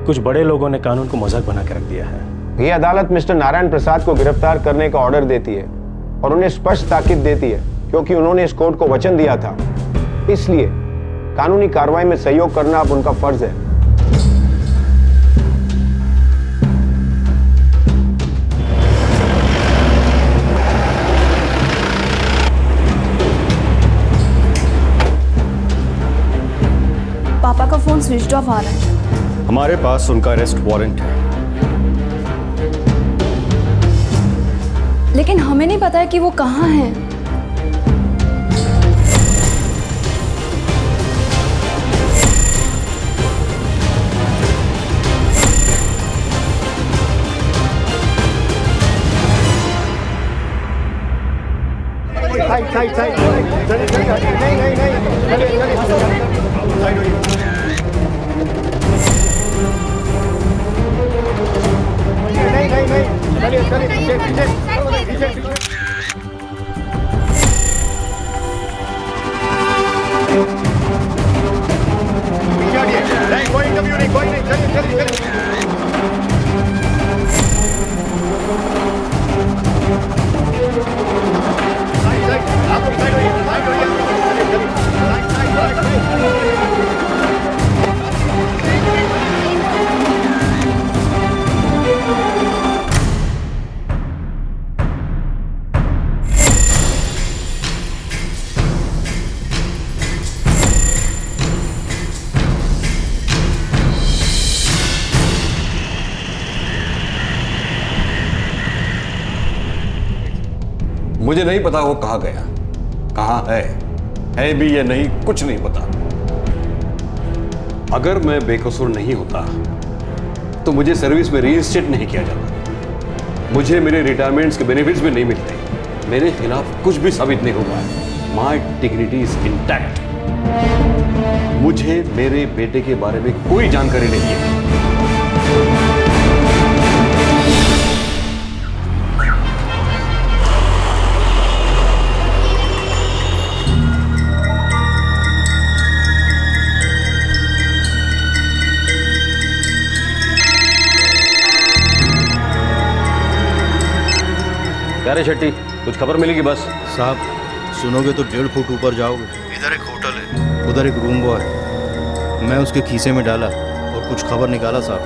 कुछ बड़े लोगों ने कानून को मजाक बना के रख दिया है। ये अदालत मिस्टर नारायण प्रसाद को गिरफ्तार करने का ऑर्डर देती है और उन्हें स्पष्ट ताकीद देती है, क्योंकि उन्होंने इस कोर्ट को वचन दिया था। इसलिए कानूनी कार्रवाई में सहयोग करना अब उनका फर्ज है। पापा का फ़ोन स्विच ऑफ आ रहा है। हमारे पास उनका अरेस्ट वारंट है। लेकिन हमें नहीं पता है कि वो कहाँ हैं। मुझे नहीं पता वो कहाँ गया, कहाँ है भी या नहीं, कुछ नहीं पता। अगर मैं बेकसूर नहीं होता तो मुझे सर्विस में रीइंस्टेट नहीं किया जाता, मुझे मेरे रिटायरमेंट्स के बेनिफिट्स भी नहीं मिलते, मेरे खिलाफ कुछ भी साबित नहीं हुआ है। माई डिग्निटी इज इंटैक्ट। मुझे मेरे बेटे के बारे में कोई जानकारी नहीं है। क्या रे शेट्टी, कुछ खबर मिलेगी? बस साहब, सुनोगे तो 1.5 फुट ऊपर जाओगे। इधर एक होटल है, उधर एक रूम बॉय। मैं उसके खीसे में डाला और कुछ खबर निकाला साहब।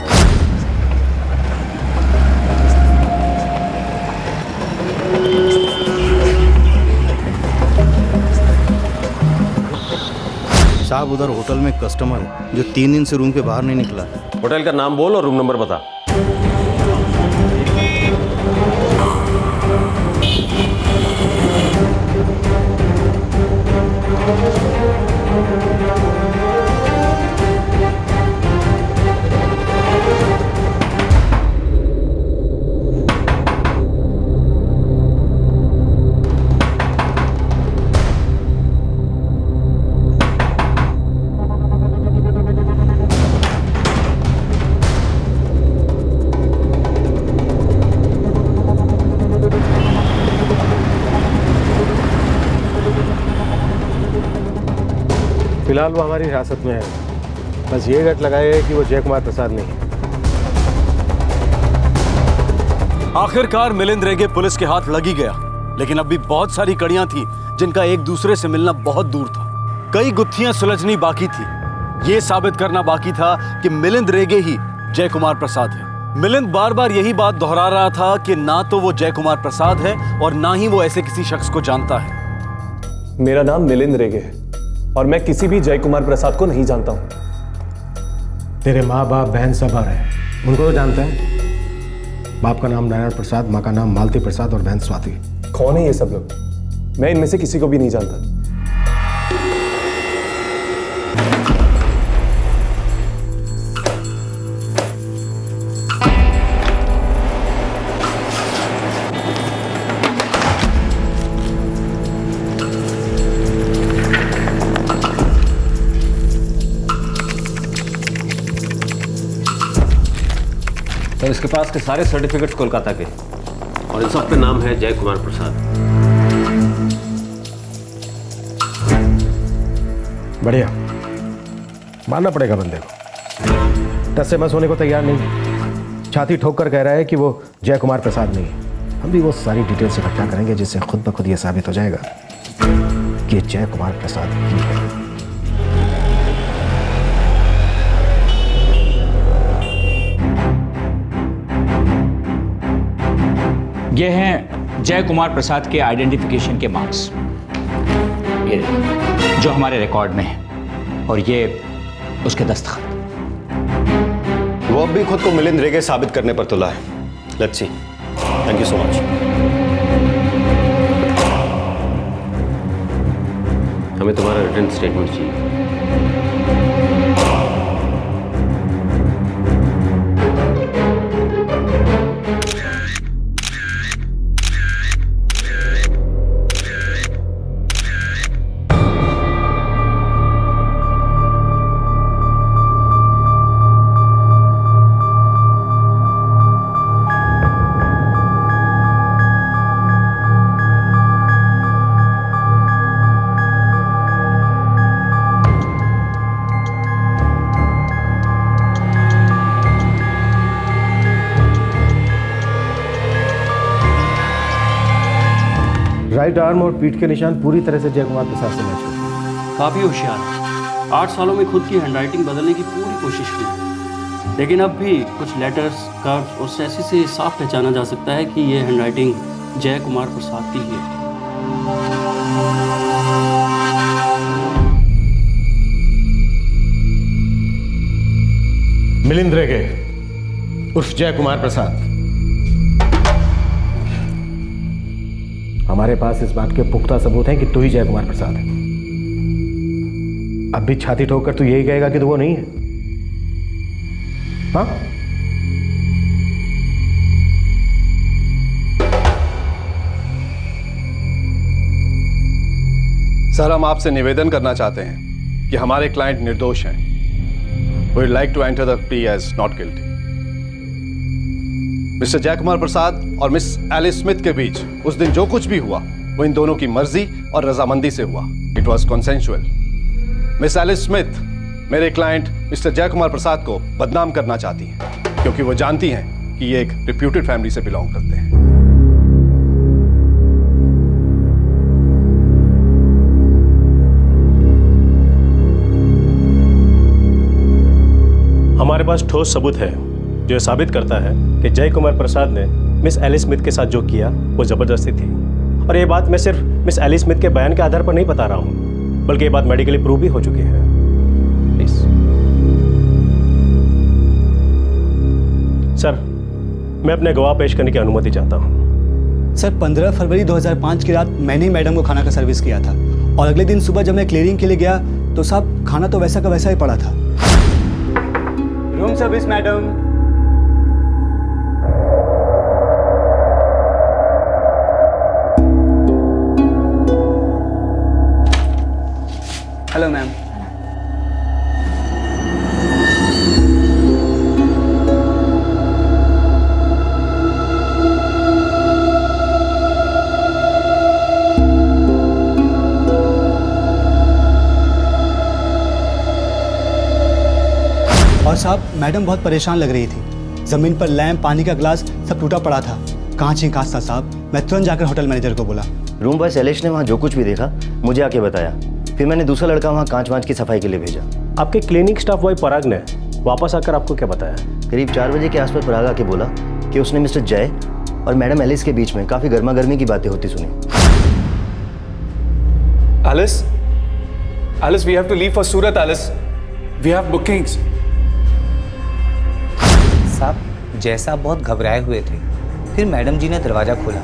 साहब, उधर होटल में कस्टमर है जो 3 दिन से रूम के बाहर नहीं निकला। होटल का नाम बोल और रूम नंबर बता। फिलहाल वो हमारी हिरासत में है। बस ये गट लगाए कि वो जय कुमार प्रसाद नहीं है। आखिरकार मिलिंद रेगे पुलिस के हाथ लग ही गया, लेकिन अब भी बहुत सारी कड़ियां थी जिनका एक दूसरे से मिलना बहुत दूर था। कई गुत्थियां सुलझनी बाकी थी। ये साबित करना बाकी था कि मिलिंद रेगे ही जय कुमार प्रसाद है। मिलिंद बार बार यही बात दोहरा रहा था कि ना तो वो जय कुमार प्रसाद है और ना ही वो ऐसे किसी शख्स को जानता है। मेरा नाम मिलिंद रेगे है और मैं किसी भी जय कुमार प्रसाद को नहीं जानता हूं। तेरे माँ बाप बहन सब आ रहे हैं, उनको तो जानते हैं। बाप का नाम नारायण प्रसाद, माँ का नाम मालती प्रसाद और बहन स्वाति। कौन है ये सब लोग? मैं इनमें से किसी को भी नहीं जानता। तो इसके पास के सारे सर्टिफिकेट्स कोलकाता के और इन सब पे नाम है जय कुमार प्रसाद। बढ़िया, मानना पड़ेगा बंदे को। टस से मस होने को तैयार नहीं, छाती ठोक कर कह रहा है कि वो जय कुमार प्रसाद नहीं है। हम भी वो सारी डिटेल्स इकट्ठा करेंगे जिससे खुद ब खुद ये साबित हो जाएगा कि जय कुमार प्रसाद ही है। ये हैं जय कुमार प्रसाद के आइडेंटिफिकेशन के मार्क्स, ये जो हमारे रिकॉर्ड में है। और ये उसके दस्तखत। वो अब भी खुद को मिलिंद रेगे साबित करने पर तुला है। Let's see. Thank you so much. हमें तुम्हारा रिटन स्टेटमेंट चाहिए। राइट आर्म और पीठ के निशान पूरी तरह से जय कुमार प्रसाद से मैच हुए। काफ़ी होशियार है। 8 सालों में खुद की हैंडराइटिंग बदलने की पूरी कोशिश की, लेकिन अब भी कुछ लेटर्स, कर्व्स और स्ट्रेसेस से साफ पहचाना जा सकता है कि ये हैंडराइटिंग जय कुमार प्रसाद की ही है। मिलिंद रेगे उर्फ जय कुमार प्रसाद। हमारे पास इस बात के पुख्ता सबूत हैं कि तू ही जय कुमार प्रसाद है। अब भी छाती ठोककर तू यही कहेगा कि तू वो नहीं है? हाँ? सर, हम आपसे निवेदन करना चाहते हैं कि हमारे क्लाइंट निर्दोष हैं। We would like to enter the plea as not guilty. Mister Jay Kumar प्रसाद और मिस एलिस स्मिथ के बीच उस दिन जो कुछ भी हुआ वो इन दोनों की मर्जी और रजामंदी से हुआ। It was consensual. Miss Alice Smith मेरे क्लाइंट मिस्टर जय कुमार प्रसाद को बदनाम करना चाहती हैं क्योंकि वो जानती हैं कि ये एक रिप्यूटेड फैमिली से बिलोंग करते हैं। हमारे पास ठोस सबूत है जो साबित करता है कि जय कुमार प्रसाद ने मिस एलिस स्मिथ के साथ जो किया वो जबरदस्ती थी। और ये बात मैं सिर्फ मिस एलिस स्मिथ के बयान के आधार पर नहीं बता रहा हूँ, बल्कि ये बात मेडिकली प्रूव भी हो चुकी है। प्लीज सर, मैं अपने गवाह पेश करने की अनुमति चाहता हूँ। सर, 15 फरवरी 2005 की रात मैंने ही मैडम को खाना का सर्विस किया था और अगले दिन सुबह जब मैं क्लियरिंग के लिए गया तो साहब खाना तो वैसा का वैसा ही पड़ा था। Room service madam. Hello ma'am. और साहब मैडम बहुत परेशान लग रही थी। जमीन पर लैंप, पानी का ग्लास सब टूटा पड़ा था। कांच ही कांच था साहब। मैं तुरंत जाकर होटल मैनेजर को बोला। रूम बॉय शैलेश ने वहाँ जो कुछ भी देखा मुझे आके बताया। फिर मैंने दूसरा लड़का वहाँ कांच वांच की सफाई के लिए भेजा। आपके क्लिनिक स्टाफ बॉय पराग ने वापस आकर आपको क्या बताया? करीब 4 बजे के आसपास पराग आके बोला कि उसने मिस्टर जय और मैडम एलिस के बीच में काफ़ी गर्मा गर्मी की बातें होती सुनी। Alice, we have to leave for Surat, Alice. We have bookings. साहब, जैसा बहुत घबराए हुए थे, फिर मैडम जी ने दरवाजा खोला।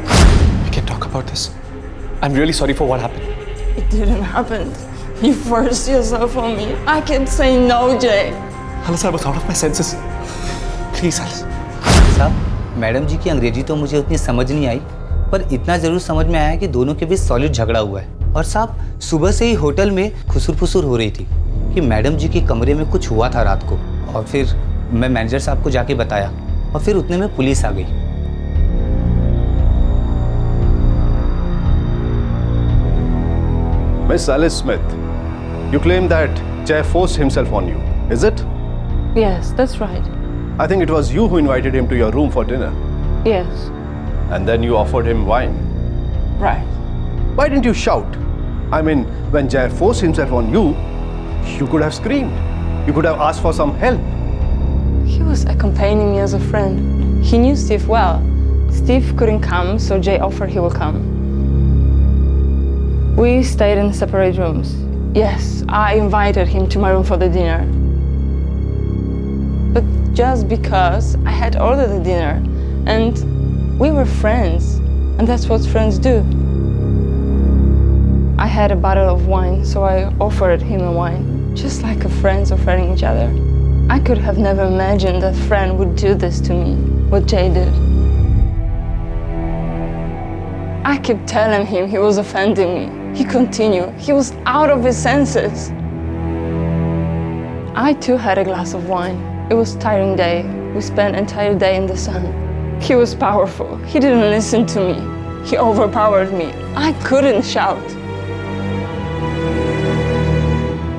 We can talk about this. I'm really sorry for what happened. It didn't happen. You forced yourself on me. I can't say no, Jay. Alice, I was out of my senses. Please, Alice. साहब, मैडम जी की अंग्रेजी तो मुझे उतनी समझ नहीं आई, पर इतना जरूर समझ में आया कि दोनों के बीच सॉलिड झगड़ा हुआ है। और साहब, सुबह से ही होटल में खुसुर-फुसुर हो रही थी कि मैडम जी के कमरे में कुछ हुआ था रात को। और फिर मैं मैनेजर साहब को जाके बताया और फिर उतने में पुलिस आ गई। Miss Alice Smith, you claim that Jay forced himself on you, is it? Yes, that's right. I think it was you who invited him to your room for dinner. Yes. And then you offered him wine. Right. Why didn't you shout? I mean, when Jay forced himself on you, you could have screamed. You could have asked for some help. He was accompanying me as a friend. He knew Steve well. Steve couldn't come, so Jay offered he will come. We stayed in separate rooms. Yes, I invited him to my room for the dinner. but just because I had ordered the dinner and we were friends, and that's what friends do. I had a bottle of wine, so I offered him a wine, just like a friends offering each other. I could have never imagined that friend would do this to me, what Jay did. I kept telling him he was offending me. He continued. He was out of his senses. I too had a glass of wine. It was a tiring day. We spent an entire day in the sun. He was powerful. He didn't listen to me. He overpowered me. I couldn't shout.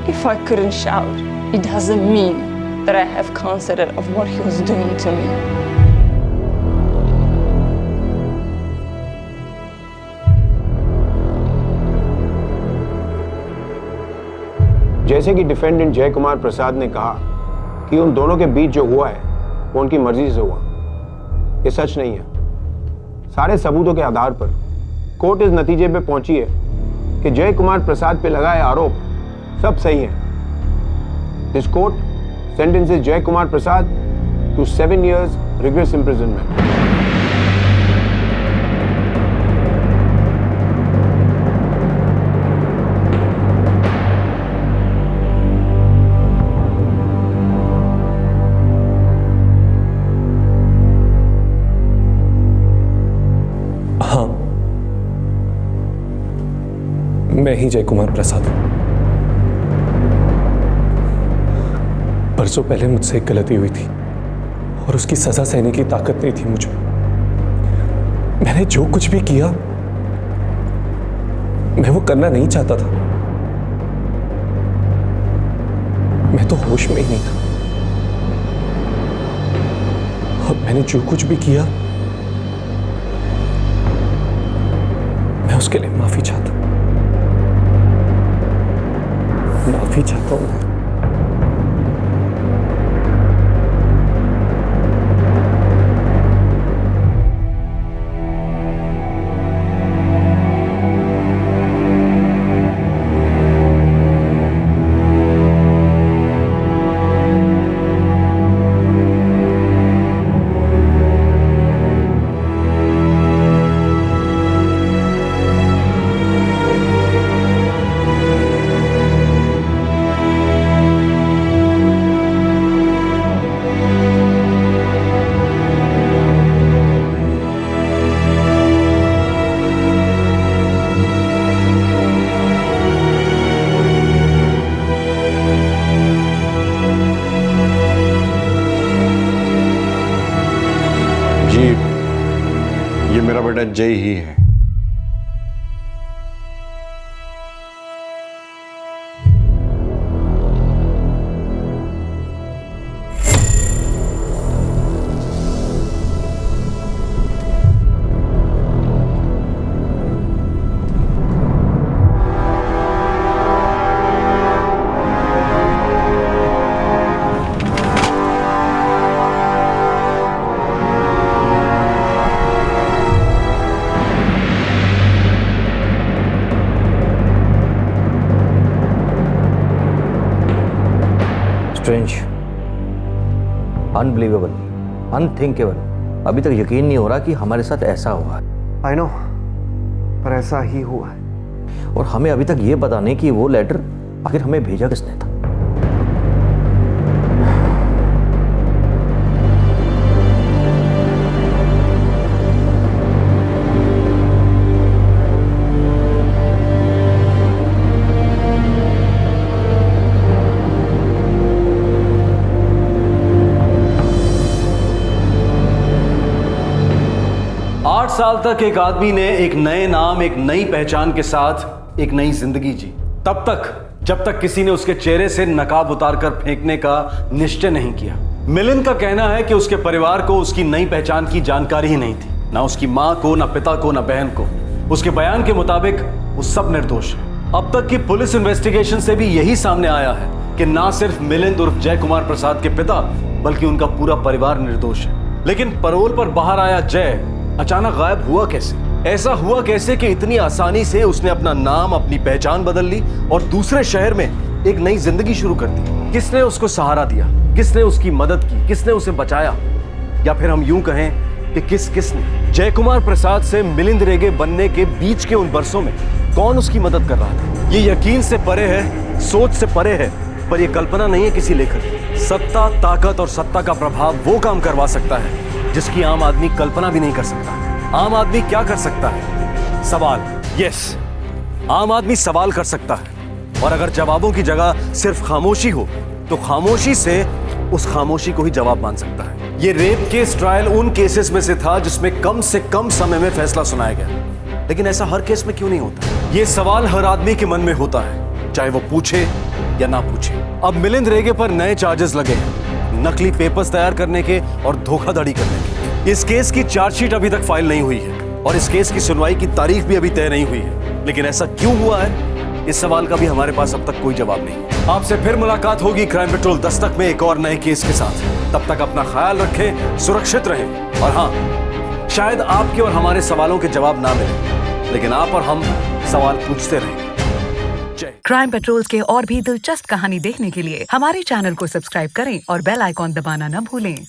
If I couldn't shout, it doesn't mean that I have consent of what he was doing to me. जैसे कि डिफेंडेंट जय कुमार प्रसाद ने कहा कि उन दोनों के बीच जो हुआ है वो उनकी मर्जी से हुआ, ये सच नहीं है। सारे सबूतों के आधार पर कोर्ट इस नतीजे पे पहुंची है कि जय कुमार प्रसाद पे लगाए आरोप सब सही हैं। This court sentences Jay Kumar Prasad to 7 years rigorous imprisonment. हाँ, मैं ही जय कुमार प्रसाद हूं। बरसों पहले मुझसे एक गलती हुई थी और उसकी सजा सहने की ताकत नहीं थी मुझ में। मैंने जो कुछ भी किया मैं वो करना नहीं चाहता था। मैं तो होश में ही नहीं था। अब मैंने जो कुछ भी किया मैं उसके लिए माफी चाहता हूं। माफी चाहता हूं मैं। जय ही है। Strange, unbelievable, unthinkable. अभी तक यकीन नहीं हो रहा कि हमारे साथ ऐसा हुआ है। आई नो, पर ऐसा ही हुआ है। और हमें अभी तक ये पता नहीं कि वो लेटर आखिर हमें भेजा किसने था। साल तक एक आदमी ने एक नए नाम, एक नई पहचान के साथ एक नई जिंदगी जी। तब तक जब तक किसी ने उसके चेहरे से नकाब उतारकर फेंकने का निश्चय नहीं किया। मिलिंद का कहना है कि उसके परिवार को उसकी नई पहचान की जानकारी ही नहीं थी, ना उसकी मां को, ना पिता को, ना बहन को। उसके बयान के मुताबिक वो सब निर्दोष है। अब तक की पुलिस इन्वेस्टिगेशन से भी यही सामने आया है कि ना सिर्फ मिलिंद उर्फ जय कुमार प्रसाद के पिता बल्कि उनका पूरा परिवार निर्दोष है। लेकिन पैरोल पर बाहर आया जय अचानक गायब हुआ कैसे? ऐसा हुआ कैसे कि इतनी आसानी से उसने अपना नाम, अपनी पहचान बदल ली और दूसरे शहर में एक नई जिंदगी शुरू कर दी। किसने उसको सहारा दिया, किसने उसकी मदद की, किसने उसे बचाया, या फिर हम यूं कहें कि किसने जय कुमार प्रसाद से मिलिंद रेगे बनने के बीच के उन बरसों में कौन उसकी मदद कर रहा था? ये यकीन से परे है, सोच से परे है, पर यह कल्पना नहीं है किसी लेखक की। सत्ता, ताकत और सत्ता का प्रभाव वो काम करवा सकता है जिसकी आम आदमी कल्पना भी नहीं कर सकता। आम आदमी क्या कर सकता है? सवाल। यस, आम आदमी सवाल कर सकता है, और अगर जवाबों की जगह सिर्फ खामोशी हो तो खामोशी से उस खामोशी को ही जवाब मान सकता है। ये रेप केस ट्रायल उन केसेस में से था जिसमें कम से कम समय में फैसला सुनाया गया, लेकिन ऐसा हर केस में क्यों नहीं होता? ये सवाल हर आदमी के मन में होता है, चाहे वो पूछे या ना पूछे। अब मिलिंद रेगे पर नए चार्जेस लगे हैं, नकली पेपर्स तैयार करने के और धोखाधड़ी करने के। इस केस की चार्जशीट अभी तक फाइल नहीं हुई है और इस केस की सुनवाई की तारीख भी अभी तय नहीं हुई है, लेकिन ऐसा क्यों हुआ है, इस सवाल का भी हमारे पास अब तक कोई जवाब नहीं। आपसे फिर मुलाकात होगी क्राइम पेट्रोल दस्तक में एक और नए केस के साथ। तब तक अपना ख्याल रखें, सुरक्षित रहें, और हाँ, शायद आपके और हमारे सवालों के जवाब ना मिले, लेकिन आप और हम सवाल पूछते रहेंगे। क्राइम पेट्रोल के और भी दिलचस्प कहानी देखने के लिए हमारे चैनल को सब्सक्राइब करें और बेल आइकॉन दबाना न भूलें।